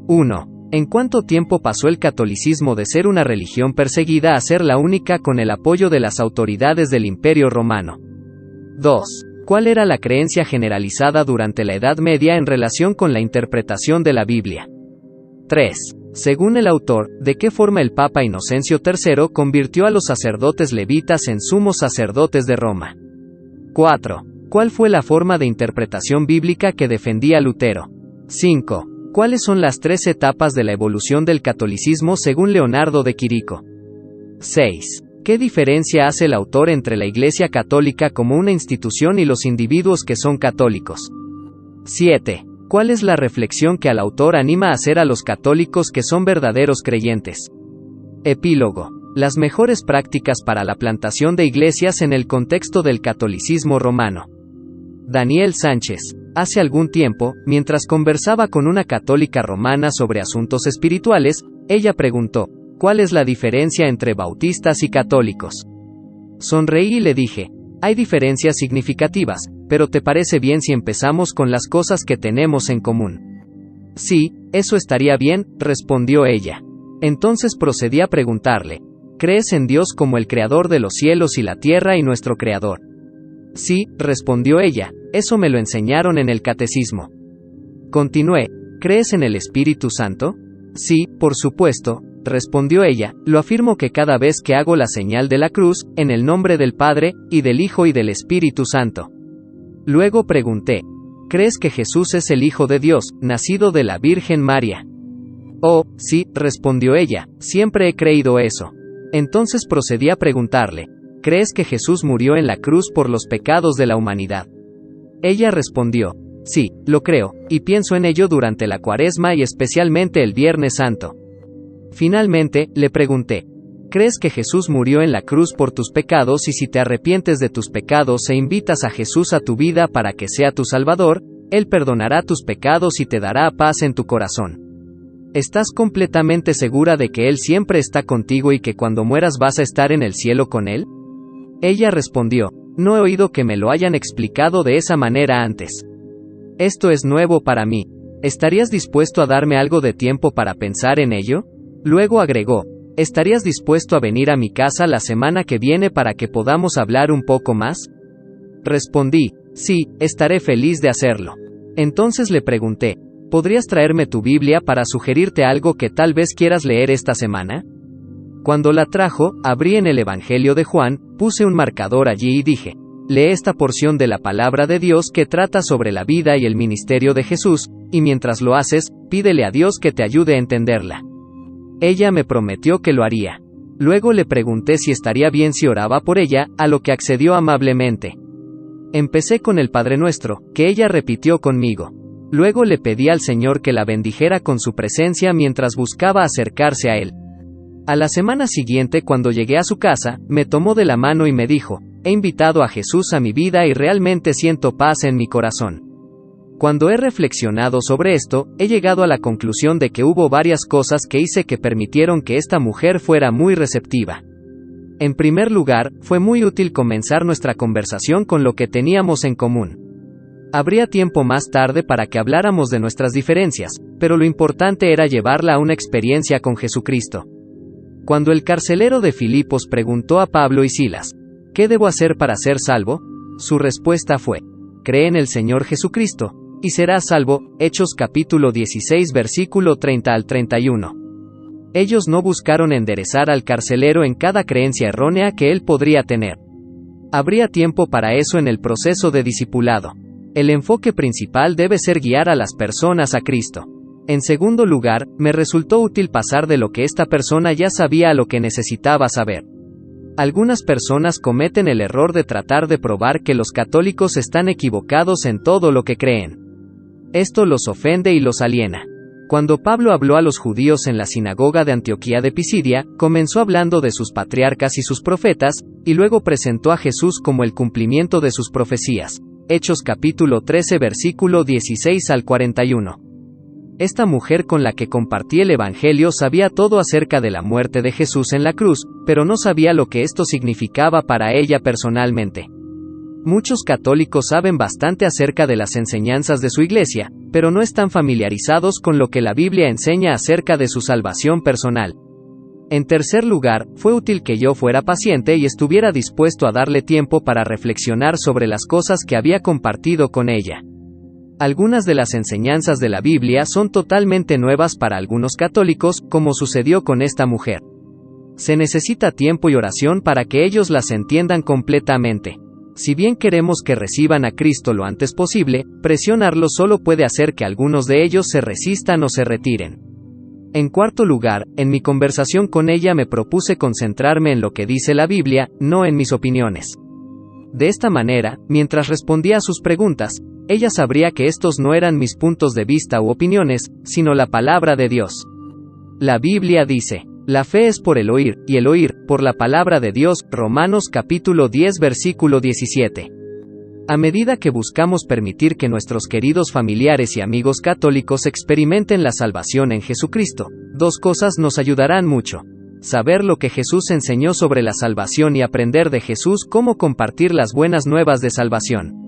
1. ¿En cuánto tiempo pasó el catolicismo de ser una religión perseguida a ser la única con el apoyo de las autoridades del Imperio Romano? 2. ¿Cuál era la creencia generalizada durante la Edad Media en relación con la interpretación de la Biblia? 3. Según el autor, ¿de qué forma el Papa Inocencio III convirtió a los sacerdotes levitas en sumos sacerdotes de Roma? 4. ¿Cuál fue la forma de interpretación bíblica que defendía Lutero? 5. ¿Cuáles son las 3 etapas de la evolución del catolicismo según Leonardo de Quirico? 6. ¿Qué diferencia hace el autor entre la Iglesia Católica como una institución y los individuos que son católicos? 7. ¿Cuál es la reflexión que al autor anima a hacer a los católicos que son verdaderos creyentes? Epílogo. Las mejores prácticas para la plantación de iglesias en el contexto del catolicismo romano. Daniel Sánchez. Hace algún tiempo, mientras conversaba con una católica romana sobre asuntos espirituales, ella preguntó: ¿cuál es la diferencia entre bautistas y católicos? Sonreí y le dije: hay diferencias significativas, pero ¿te parece bien si empezamos con las cosas que tenemos en común? Sí, eso estaría bien, respondió ella. Entonces procedí a preguntarle: ¿crees en Dios como el creador de los cielos y la tierra y nuestro creador? Sí, respondió ella, eso me lo enseñaron en el catecismo. Continué: ¿crees en el Espíritu Santo? Sí, por supuesto, respondió ella, lo afirmo que cada vez que hago la señal de la cruz, en el nombre del Padre, y del Hijo y del Espíritu Santo. Luego pregunté: ¿crees que Jesús es el Hijo de Dios, nacido de la Virgen María? Oh, sí, respondió ella, siempre he creído eso. Entonces procedí a preguntarle, ¿crees que Jesús murió en la cruz por los pecados de la humanidad? Ella respondió, sí, lo creo, y pienso en ello durante la Cuaresma y especialmente el Viernes Santo. Finalmente, le pregunté, ¿crees que Jesús murió en la cruz por tus pecados y si te arrepientes de tus pecados e invitas a Jesús a tu vida para que sea tu Salvador, Él perdonará tus pecados y te dará paz en tu corazón? ¿Estás completamente segura de que Él siempre está contigo y que cuando mueras vas a estar en el cielo con Él? Ella respondió, no he oído que me lo hayan explicado de esa manera antes. Esto es nuevo para mí. ¿Estarías dispuesto a darme algo de tiempo para pensar en ello? Luego agregó, ¿estarías dispuesto a venir a mi casa la semana que viene para que podamos hablar un poco más? Respondí, sí, estaré feliz de hacerlo. Entonces le pregunté, ¿podrías traerme tu Biblia para sugerirte algo que tal vez quieras leer esta semana? Cuando la trajo, abrí en el Evangelio de Juan, puse un marcador allí y dije, lee esta porción de la palabra de Dios que trata sobre la vida y el ministerio de Jesús, y mientras lo haces, pídele a Dios que te ayude a entenderla. Ella me prometió que lo haría. Luego le pregunté si estaría bien si oraba por ella, a lo que accedió amablemente. Empecé con el Padre Nuestro, que ella repitió conmigo. Luego le pedí al Señor que la bendijera con su presencia mientras buscaba acercarse a Él. A la semana siguiente, cuando llegué a su casa, me tomó de la mano y me dijo, he invitado a Jesús a mi vida y realmente siento paz en mi corazón. Cuando he reflexionado sobre esto, he llegado a la conclusión de que hubo varias cosas que hice que permitieron que esta mujer fuera muy receptiva. En primer lugar, fue muy útil comenzar nuestra conversación con lo que teníamos en común. Habría tiempo más tarde para que habláramos de nuestras diferencias, pero lo importante era llevarla a una experiencia con Jesucristo. Cuando el carcelero de Filipos preguntó a Pablo y Silas, ¿qué debo hacer para ser salvo?, su respuesta fue, cree en el Señor Jesucristo, y serás salvo. Hechos capítulo 16 versículo 30 al 31. Ellos no buscaron enderezar al carcelero en cada creencia errónea que él podría tener. Habría tiempo para eso en el proceso de discipulado. El enfoque principal debe ser guiar a las personas a Cristo. En segundo lugar, me resultó útil pasar de lo que esta persona ya sabía a lo que necesitaba saber. Algunas personas cometen el error de tratar de probar que los católicos están equivocados en todo lo que creen. Esto los ofende y los aliena. Cuando Pablo habló a los judíos en la sinagoga de Antioquía de Pisidia, comenzó hablando de sus patriarcas y sus profetas, y luego presentó a Jesús como el cumplimiento de sus profecías. Hechos capítulo 13 versículo 16 al 41. Esta mujer con la que compartí el Evangelio sabía todo acerca de la muerte de Jesús en la cruz, pero no sabía lo que esto significaba para ella personalmente. Muchos católicos saben bastante acerca de las enseñanzas de su iglesia, pero no están familiarizados con lo que la Biblia enseña acerca de su salvación personal. En tercer lugar, fue útil que yo fuera paciente y estuviera dispuesto a darle tiempo para reflexionar sobre las cosas que había compartido con ella. Algunas de las enseñanzas de la Biblia son totalmente nuevas para algunos católicos, como sucedió con esta mujer. Se necesita tiempo y oración para que ellos las entiendan completamente. Si bien queremos que reciban a Cristo lo antes posible, presionarlos solo puede hacer que algunos de ellos se resistan o se retiren. En cuarto lugar, en mi conversación con ella me propuse concentrarme en lo que dice la Biblia, no en mis opiniones. De esta manera, mientras respondía a sus preguntas, ella sabría que estos no eran mis puntos de vista u opiniones, sino la palabra de Dios. La Biblia dice, la fe es por el oír, y el oír, por la palabra de Dios. Romanos capítulo 10 versículo 17. A medida que buscamos permitir que nuestros queridos familiares y amigos católicos experimenten la salvación en Jesucristo, dos cosas nos ayudarán mucho. Saber lo que Jesús enseñó sobre la salvación y aprender de Jesús cómo compartir las buenas nuevas de salvación.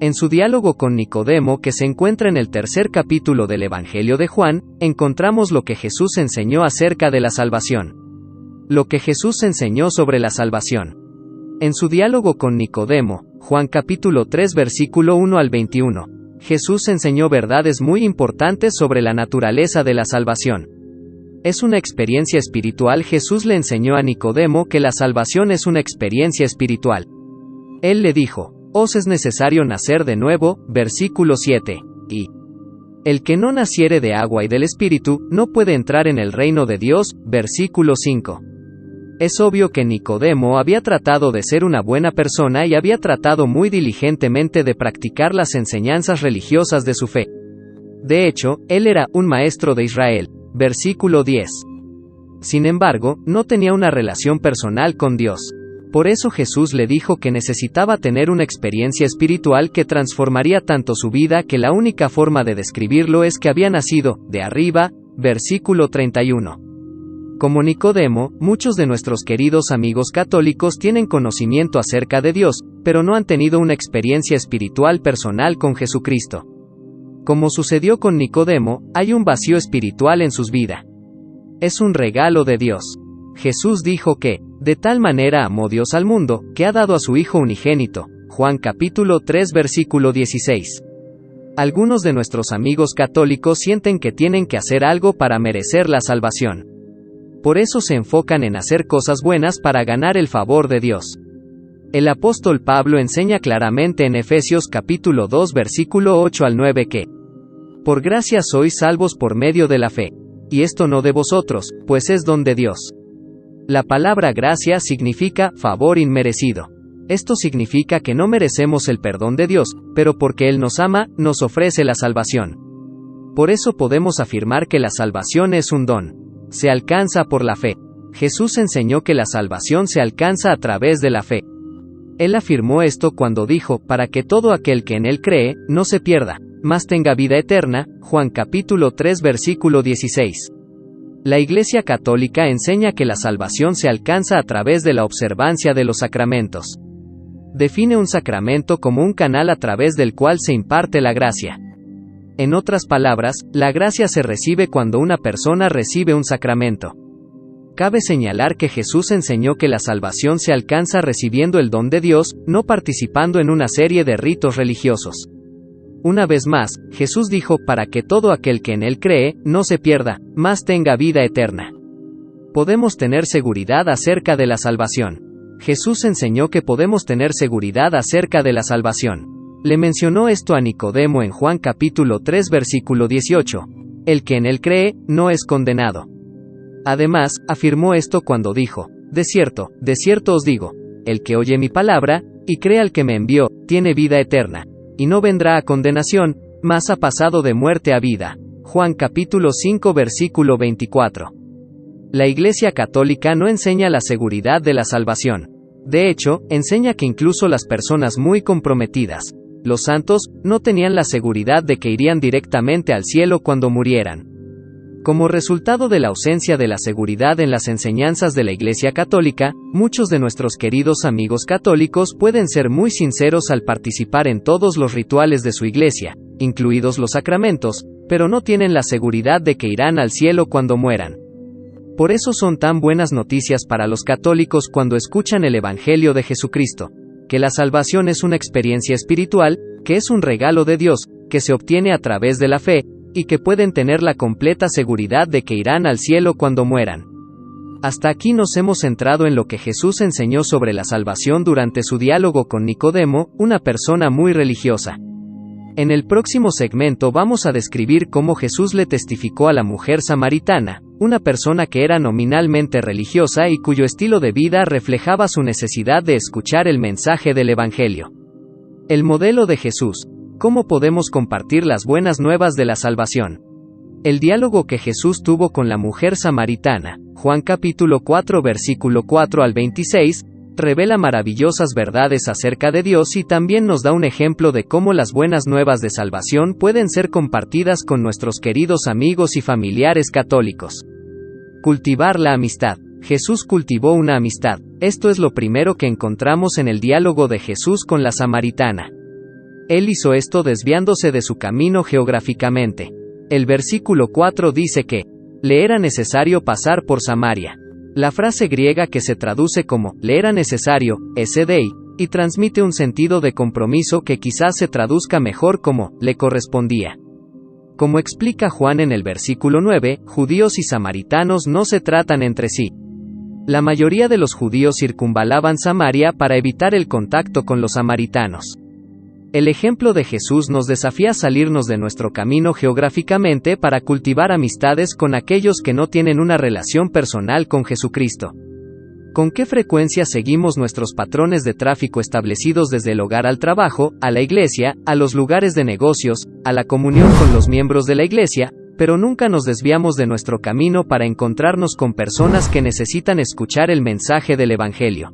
En su diálogo con Nicodemo, que se encuentra en el tercer capítulo del Evangelio de Juan, encontramos lo que Jesús enseñó acerca de la salvación. Lo que Jesús enseñó sobre la salvación. En su diálogo con Nicodemo, Juan capítulo 3 versículo 1 al 21, Jesús enseñó verdades muy importantes sobre la naturaleza de la salvación. Es una experiencia espiritual. Jesús le enseñó a Nicodemo que la salvación es una experiencia espiritual. Él le dijo, os es necesario nacer de nuevo, versículo 7, y El que no naciere de agua y del Espíritu, no puede entrar en el reino de Dios, versículo 5. Es obvio que Nicodemo había tratado de ser una buena persona y había tratado muy diligentemente de practicar las enseñanzas religiosas de su fe. De hecho, él era un maestro de Israel, versículo 10. Sin embargo, no tenía una relación personal con Dios. Por eso Jesús le dijo que necesitaba tener una experiencia espiritual que transformaría tanto su vida que la única forma de describirlo es que había nacido de arriba, versículo 31. Como Nicodemo, muchos de nuestros queridos amigos católicos tienen conocimiento acerca de Dios, pero no han tenido una experiencia espiritual personal con Jesucristo. Como sucedió con Nicodemo, hay un vacío espiritual en sus vidas. Es un regalo de Dios. Jesús dijo que, de tal manera amó Dios al mundo, que ha dado a su Hijo unigénito. Juan capítulo 3 versículo 16. Algunos de nuestros amigos católicos sienten que tienen que hacer algo para merecer la salvación. Por eso se enfocan en hacer cosas buenas para ganar el favor de Dios. El apóstol Pablo enseña claramente en Efesios capítulo 2 versículo 8 al 9 que por gracia sois salvos por medio de la fe. Y esto no de vosotros, pues es don de Dios. La palabra gracia significa favor inmerecido. Esto significa que no merecemos el perdón de Dios, pero porque Él nos ama, nos ofrece la salvación. Por eso podemos afirmar que la salvación es un don. Se alcanza por la fe. Jesús enseñó que la salvación se alcanza a través de la fe. Él afirmó esto cuando dijo, para que todo aquel que en Él cree, no se pierda, mas tenga vida eterna, Juan capítulo 3 versículo 16. La Iglesia Católica enseña que la salvación se alcanza a través de la observancia de los sacramentos. Define un sacramento como un canal a través del cual se imparte la gracia. En otras palabras, la gracia se recibe cuando una persona recibe un sacramento. Cabe señalar que Jesús enseñó que la salvación se alcanza recibiendo el don de Dios, no participando en una serie de ritos religiosos. Una vez más, Jesús dijo, para que todo aquel que en Él cree, no se pierda, mas tenga vida eterna. Podemos tener seguridad acerca de la salvación. Jesús enseñó que podemos tener seguridad acerca de la salvación. Le mencionó esto a Nicodemo en Juan capítulo 3 versículo 18. El que en Él cree, no es condenado. Además, afirmó esto cuando dijo, de cierto os digo, el que oye mi palabra, y cree al que me envió, tiene vida eterna. Y no vendrá a condenación, mas ha pasado de muerte a vida. Juan capítulo 5 versículo 24. La Iglesia Católica no enseña la seguridad de la salvación. De hecho, enseña que incluso las personas muy comprometidas, los santos, no tenían la seguridad de que irían directamente al cielo cuando murieran. Como resultado de la ausencia de la seguridad en las enseñanzas de la Iglesia Católica, muchos de nuestros queridos amigos católicos pueden ser muy sinceros al participar en todos los rituales de su iglesia, incluidos los sacramentos, pero no tienen la seguridad de que irán al cielo cuando mueran. Por eso son tan buenas noticias para los católicos cuando escuchan el Evangelio de Jesucristo, que la salvación es una experiencia espiritual, que es un regalo de Dios, que se obtiene a través de la fe, y que pueden tener la completa seguridad de que irán al cielo cuando mueran. Hasta aquí nos hemos centrado en lo que Jesús enseñó sobre la salvación durante su diálogo con Nicodemo, una persona muy religiosa. En el próximo segmento vamos a describir cómo Jesús le testificó a la mujer samaritana, una persona que era nominalmente religiosa y cuyo estilo de vida reflejaba su necesidad de escuchar el mensaje del Evangelio. El modelo de Jesús. ¿Cómo podemos compartir las buenas nuevas de la salvación? El diálogo que Jesús tuvo con la mujer samaritana, Juan capítulo 4 versículo 4 al 26, revela maravillosas verdades acerca de Dios y también nos da un ejemplo de cómo las buenas nuevas de salvación pueden ser compartidas con nuestros queridos amigos y familiares católicos. Cultivar la amistad. Jesús cultivó una amistad. Esto es lo primero que encontramos en el diálogo de Jesús con la samaritana. Él hizo esto desviándose de su camino geográficamente. El versículo 4 dice que le era necesario pasar por Samaria. La frase griega que se traduce como le era necesario, esedei, y transmite un sentido de compromiso que quizás se traduzca mejor como le correspondía. Como explica Juan en el versículo 9, judíos y samaritanos no se tratan entre sí. La mayoría de los judíos circunvalaban Samaria para evitar el contacto con los samaritanos. El ejemplo de Jesús nos desafía a salirnos de nuestro camino geográficamente para cultivar amistades con aquellos que no tienen una relación personal con Jesucristo. ¿Con qué frecuencia seguimos nuestros patrones de tráfico establecidos desde el hogar al trabajo, a la iglesia, a los lugares de negocios, a la comunión con los miembros de la iglesia, pero nunca nos desviamos de nuestro camino para encontrarnos con personas que necesitan escuchar el mensaje del Evangelio?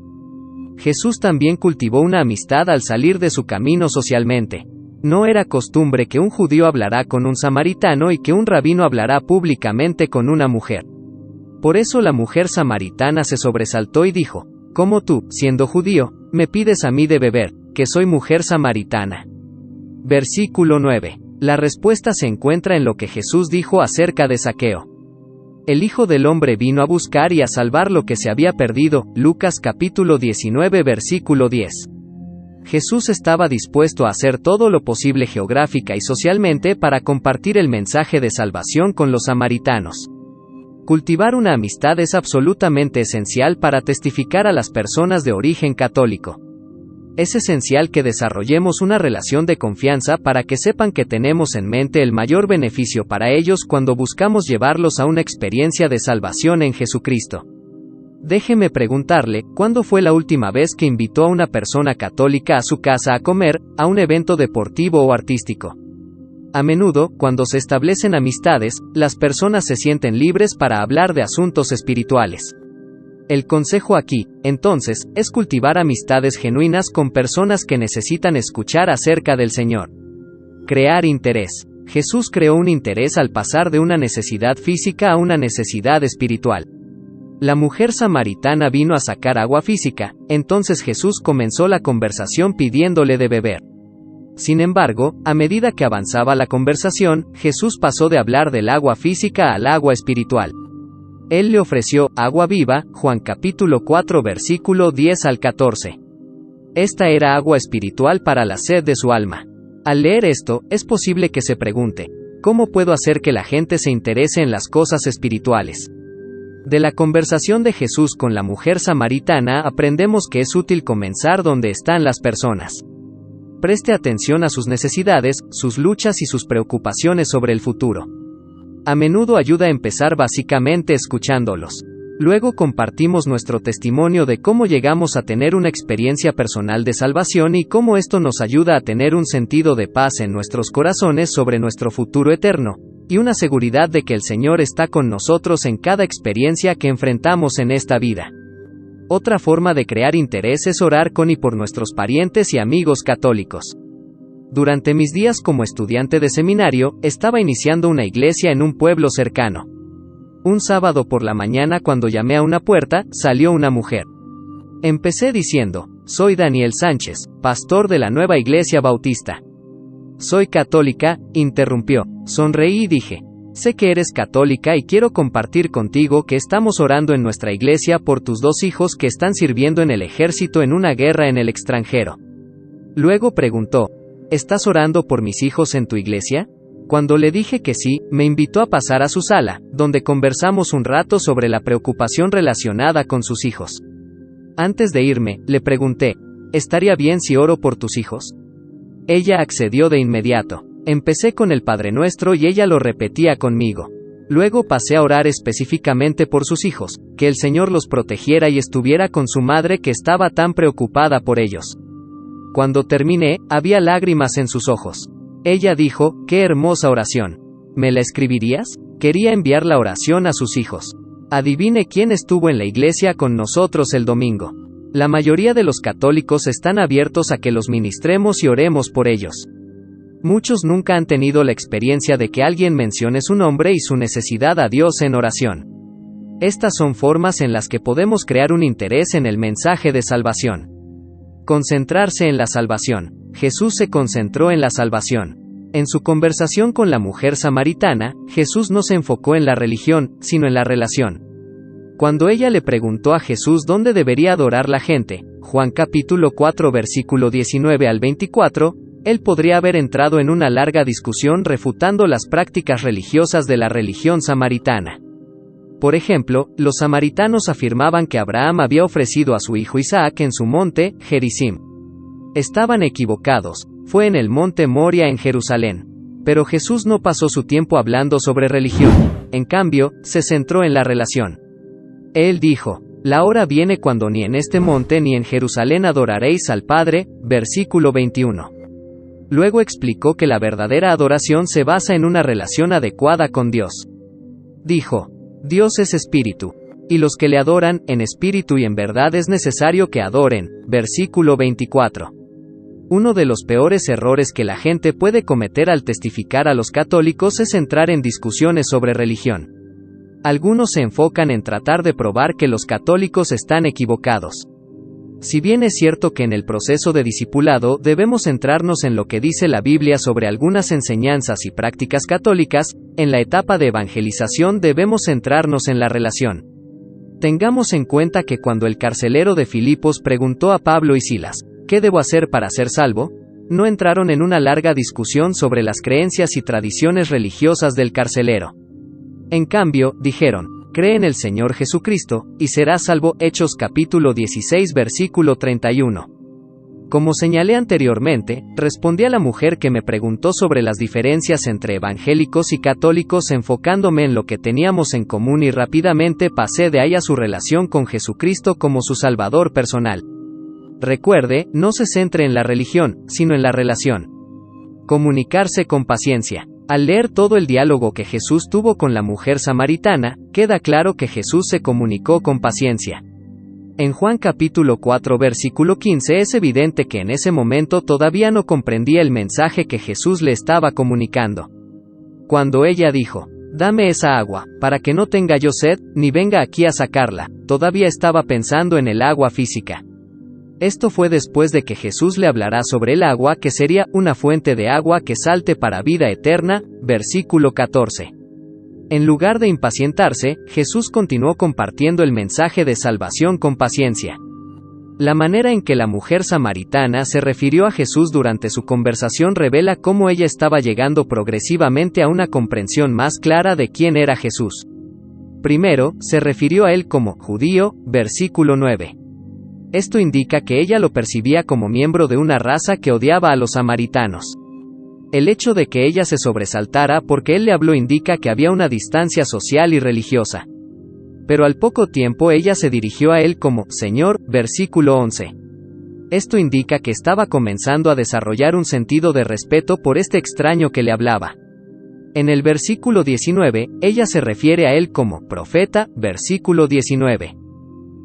Jesús también cultivó una amistad al salir de su camino socialmente. No era costumbre que un judío hablará con un samaritano y que un rabino hablará públicamente con una mujer. Por eso la mujer samaritana se sobresaltó y dijo: ¿Cómo tú, siendo judío, me pides a mí de beber, que soy mujer samaritana? Versículo 9. La respuesta se encuentra en lo que Jesús dijo acerca de Zaqueo. El Hijo del Hombre vino a buscar y a salvar lo que se había perdido. Lucas capítulo 19 versículo 10. Jesús estaba dispuesto a hacer todo lo posible geográfica y socialmente para compartir el mensaje de salvación con los samaritanos. Cultivar una amistad es absolutamente esencial para testificar a las personas de origen católico. Es esencial que desarrollemos una relación de confianza para que sepan que tenemos en mente el mayor beneficio para ellos cuando buscamos llevarlos a una experiencia de salvación en Jesucristo. Déjeme preguntarle, ¿cuándo fue la última vez que invitó a una persona católica a su casa a comer, a un evento deportivo o artístico? A menudo, cuando se establecen amistades, las personas se sienten libres para hablar de asuntos espirituales. El consejo aquí, entonces, es cultivar amistades genuinas con personas que necesitan escuchar acerca del Señor. Crear interés. Jesús creó un interés al pasar de una necesidad física a una necesidad espiritual. La mujer samaritana vino a sacar agua física, entonces Jesús comenzó la conversación pidiéndole de beber. Sin embargo, a medida que avanzaba la conversación, Jesús pasó de hablar del agua física al agua espiritual. Él le ofreció agua viva, Juan capítulo 4 versículo 10 al 14. Esta era agua espiritual para la sed de su alma. Al leer esto, es posible que se pregunte, ¿cómo puedo hacer que la gente se interese en las cosas espirituales? De la conversación de Jesús con la mujer samaritana aprendemos que es útil comenzar donde están las personas. Preste atención a sus necesidades, sus luchas y sus preocupaciones sobre el futuro. A menudo ayuda a empezar básicamente escuchándolos. Luego compartimos nuestro testimonio de cómo llegamos a tener una experiencia personal de salvación y cómo esto nos ayuda a tener un sentido de paz en nuestros corazones sobre nuestro futuro eterno, y una seguridad de que el Señor está con nosotros en cada experiencia que enfrentamos en esta vida. Otra forma de crear interés es orar con y por nuestros parientes y amigos católicos. Durante mis días como estudiante de seminario, estaba iniciando una iglesia en un pueblo cercano. Un sábado por la mañana, cuando llamé a una puerta, salió una mujer. Empecé diciendo: soy Daniel Sánchez, pastor de la nueva iglesia bautista. Soy católica, interrumpió. Sonreí y dije: sé que eres católica y quiero compartir contigo que estamos orando en nuestra iglesia por tus 2 hijos que están sirviendo en el ejército en una guerra en el extranjero. Luego preguntó: ¿estás orando por mis hijos en tu iglesia? Cuando le dije que sí, me invitó a pasar a su sala, donde conversamos un rato sobre la preocupación relacionada con sus hijos. Antes de irme, le pregunté: ¿estaría bien si oro por tus hijos? Ella accedió de inmediato. Empecé con el Padre Nuestro y ella lo repetía conmigo. Luego pasé a orar específicamente por sus hijos, que el Señor los protegiera y estuviera con su madre que estaba tan preocupada por ellos. Cuando terminé, había lágrimas en sus ojos. Ella dijo: ¡qué hermosa oración! ¿Me la escribirías? Quería enviar la oración a sus hijos. Adivine quién estuvo en la iglesia con nosotros el domingo. La mayoría de los católicos están abiertos a que los ministremos y oremos por ellos. Muchos nunca han tenido la experiencia de que alguien mencione su nombre y su necesidad a Dios en oración. Estas son formas en las que podemos crear un interés en el mensaje de salvación. Concentrarse en la salvación. Jesús se concentró en la salvación. En su conversación con la mujer samaritana, Jesús no se enfocó en la religión, sino en la relación. Cuando ella le preguntó a Jesús dónde debería adorar la gente, Juan capítulo 4 versículo 19 al 24, él podría haber entrado en una larga discusión refutando las prácticas religiosas de la religión samaritana. Por ejemplo, los samaritanos afirmaban que Abraham había ofrecido a su hijo Isaac en su monte, Gerizim. Estaban equivocados. fue en el monte Moria en Jerusalén. Pero Jesús no pasó su tiempo hablando sobre religión, en cambio, se centró en la relación. Él dijo: la hora viene cuando ni en este monte ni en Jerusalén adoraréis al Padre, versículo 21. Luego explicó que la verdadera adoración se basa en una relación adecuada con Dios. Dijo: Dios es espíritu, y los que le adoran, en espíritu y en verdad es necesario que adoren, versículo 24. Uno de los peores errores que la gente puede cometer al testificar a los católicos es entrar en discusiones sobre religión. Algunos se enfocan en tratar de probar que los católicos están equivocados. Si bien es cierto que en el proceso de discipulado debemos centrarnos en lo que dice la Biblia sobre algunas enseñanzas y prácticas católicas, en la etapa de evangelización debemos centrarnos en la relación. Tengamos en cuenta que cuando el carcelero de Filipos preguntó a Pablo y Silas: ¿qué debo hacer para ser salvo?, no entraron en una larga discusión sobre las creencias y tradiciones religiosas del carcelero. En cambio, dijeron: cree en el Señor Jesucristo, y serás salvo. Hechos capítulo 16 versículo 31. Como señalé anteriormente, respondí a la mujer que me preguntó sobre las diferencias entre evangélicos y católicos enfocándome en lo que teníamos en común y rápidamente pasé de ahí a su relación con Jesucristo como su Salvador personal. Recuerde, no se centre en la religión, sino en la relación. Comunicarse con paciencia. Al leer todo el diálogo que Jesús tuvo con la mujer samaritana, queda claro que Jesús se comunicó con paciencia. En Juan capítulo 4 versículo 15 es evidente que en ese momento todavía no comprendía el mensaje que Jesús le estaba comunicando. Cuando ella dijo: dame esa agua, para que no tenga yo sed, ni venga aquí a sacarla, todavía estaba pensando en el agua física. Esto fue después de que Jesús le hablará sobre el agua que sería una fuente de agua que salte para vida eterna, versículo 14. En lugar de impacientarse, Jesús continuó compartiendo el mensaje de salvación con paciencia. La manera en que la mujer samaritana se refirió a Jesús durante su conversación revela cómo ella estaba llegando progresivamente a una comprensión más clara de quién era Jesús. Primero, se refirió a él como judío, versículo 9. Esto indica que ella lo percibía como miembro de una raza que odiaba a los samaritanos. El hecho de que ella se sobresaltara porque él le habló indica que había una distancia social y religiosa. Pero al poco tiempo ella se dirigió a él como Señor, versículo 11. Esto indica que estaba comenzando a desarrollar un sentido de respeto por este extraño que le hablaba. En el versículo 19, ella se refiere a él como profeta, versículo 19.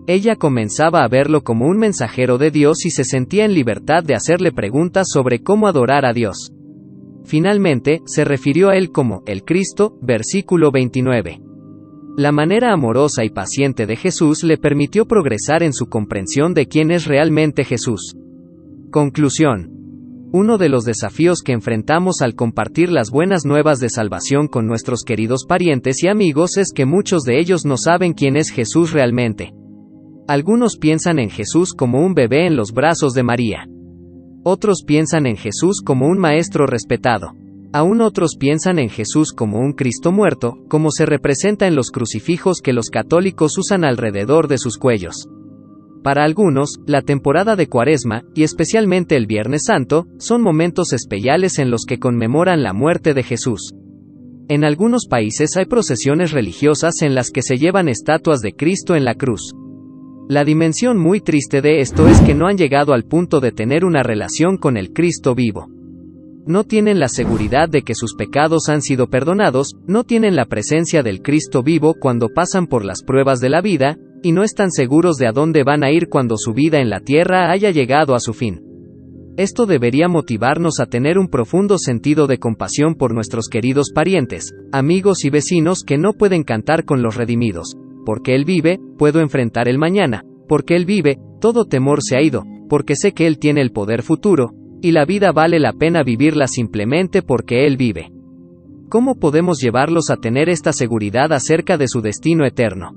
Ella comenzaba a verlo como un mensajero de Dios y se sentía en libertad de hacerle preguntas sobre cómo adorar a Dios. Finalmente, se refirió a él como el Cristo, versículo 29. La manera amorosa y paciente de Jesús le permitió progresar en su comprensión de quién es realmente Jesús. Conclusión. Uno de los desafíos que enfrentamos al compartir las buenas nuevas de salvación con nuestros queridos parientes y amigos es que muchos de ellos no saben quién es Jesús realmente. Algunos piensan en Jesús como un bebé en los brazos de María. Otros piensan en Jesús como un maestro respetado. Aún otros piensan en Jesús como un Cristo muerto, como se representa en los crucifijos que los católicos usan alrededor de sus cuellos. Para algunos, la temporada de Cuaresma, y especialmente el Viernes Santo, son momentos especiales en los que conmemoran la muerte de Jesús. En algunos países hay procesiones religiosas en las que se llevan estatuas de Cristo en la cruz. La dimensión muy triste de esto es que no han llegado al punto de tener una relación con el Cristo vivo. No tienen la seguridad de que sus pecados han sido perdonados, no tienen la presencia del Cristo vivo cuando pasan por las pruebas de la vida, y no están seguros de a dónde van a ir cuando su vida en la tierra haya llegado a su fin. Esto debería motivarnos a tener un profundo sentido de compasión por nuestros queridos parientes, amigos y vecinos que no pueden cantar con los redimidos. Porque Él vive, puedo enfrentar el mañana. Porque Él vive, todo temor se ha ido. Porque sé que Él tiene el poder futuro, y la vida vale la pena vivirla simplemente porque Él vive. ¿Cómo podemos llevarlos a tener esta seguridad acerca de su destino eterno?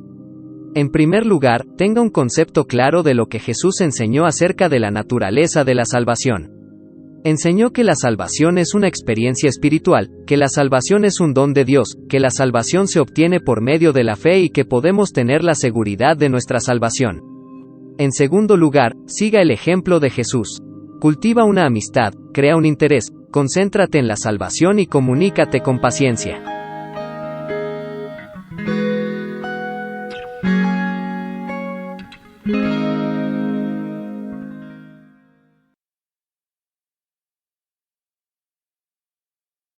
En primer lugar, tenga un concepto claro de lo que Jesús enseñó acerca de la naturaleza de la salvación. Enseñó que la salvación es una experiencia espiritual, que la salvación es un don de Dios, que la salvación se obtiene por medio de la fe y que podemos tener la seguridad de nuestra salvación. En segundo lugar, siga el ejemplo de Jesús. Cultiva una amistad, crea un interés, concéntrate en la salvación y comunícate con paciencia.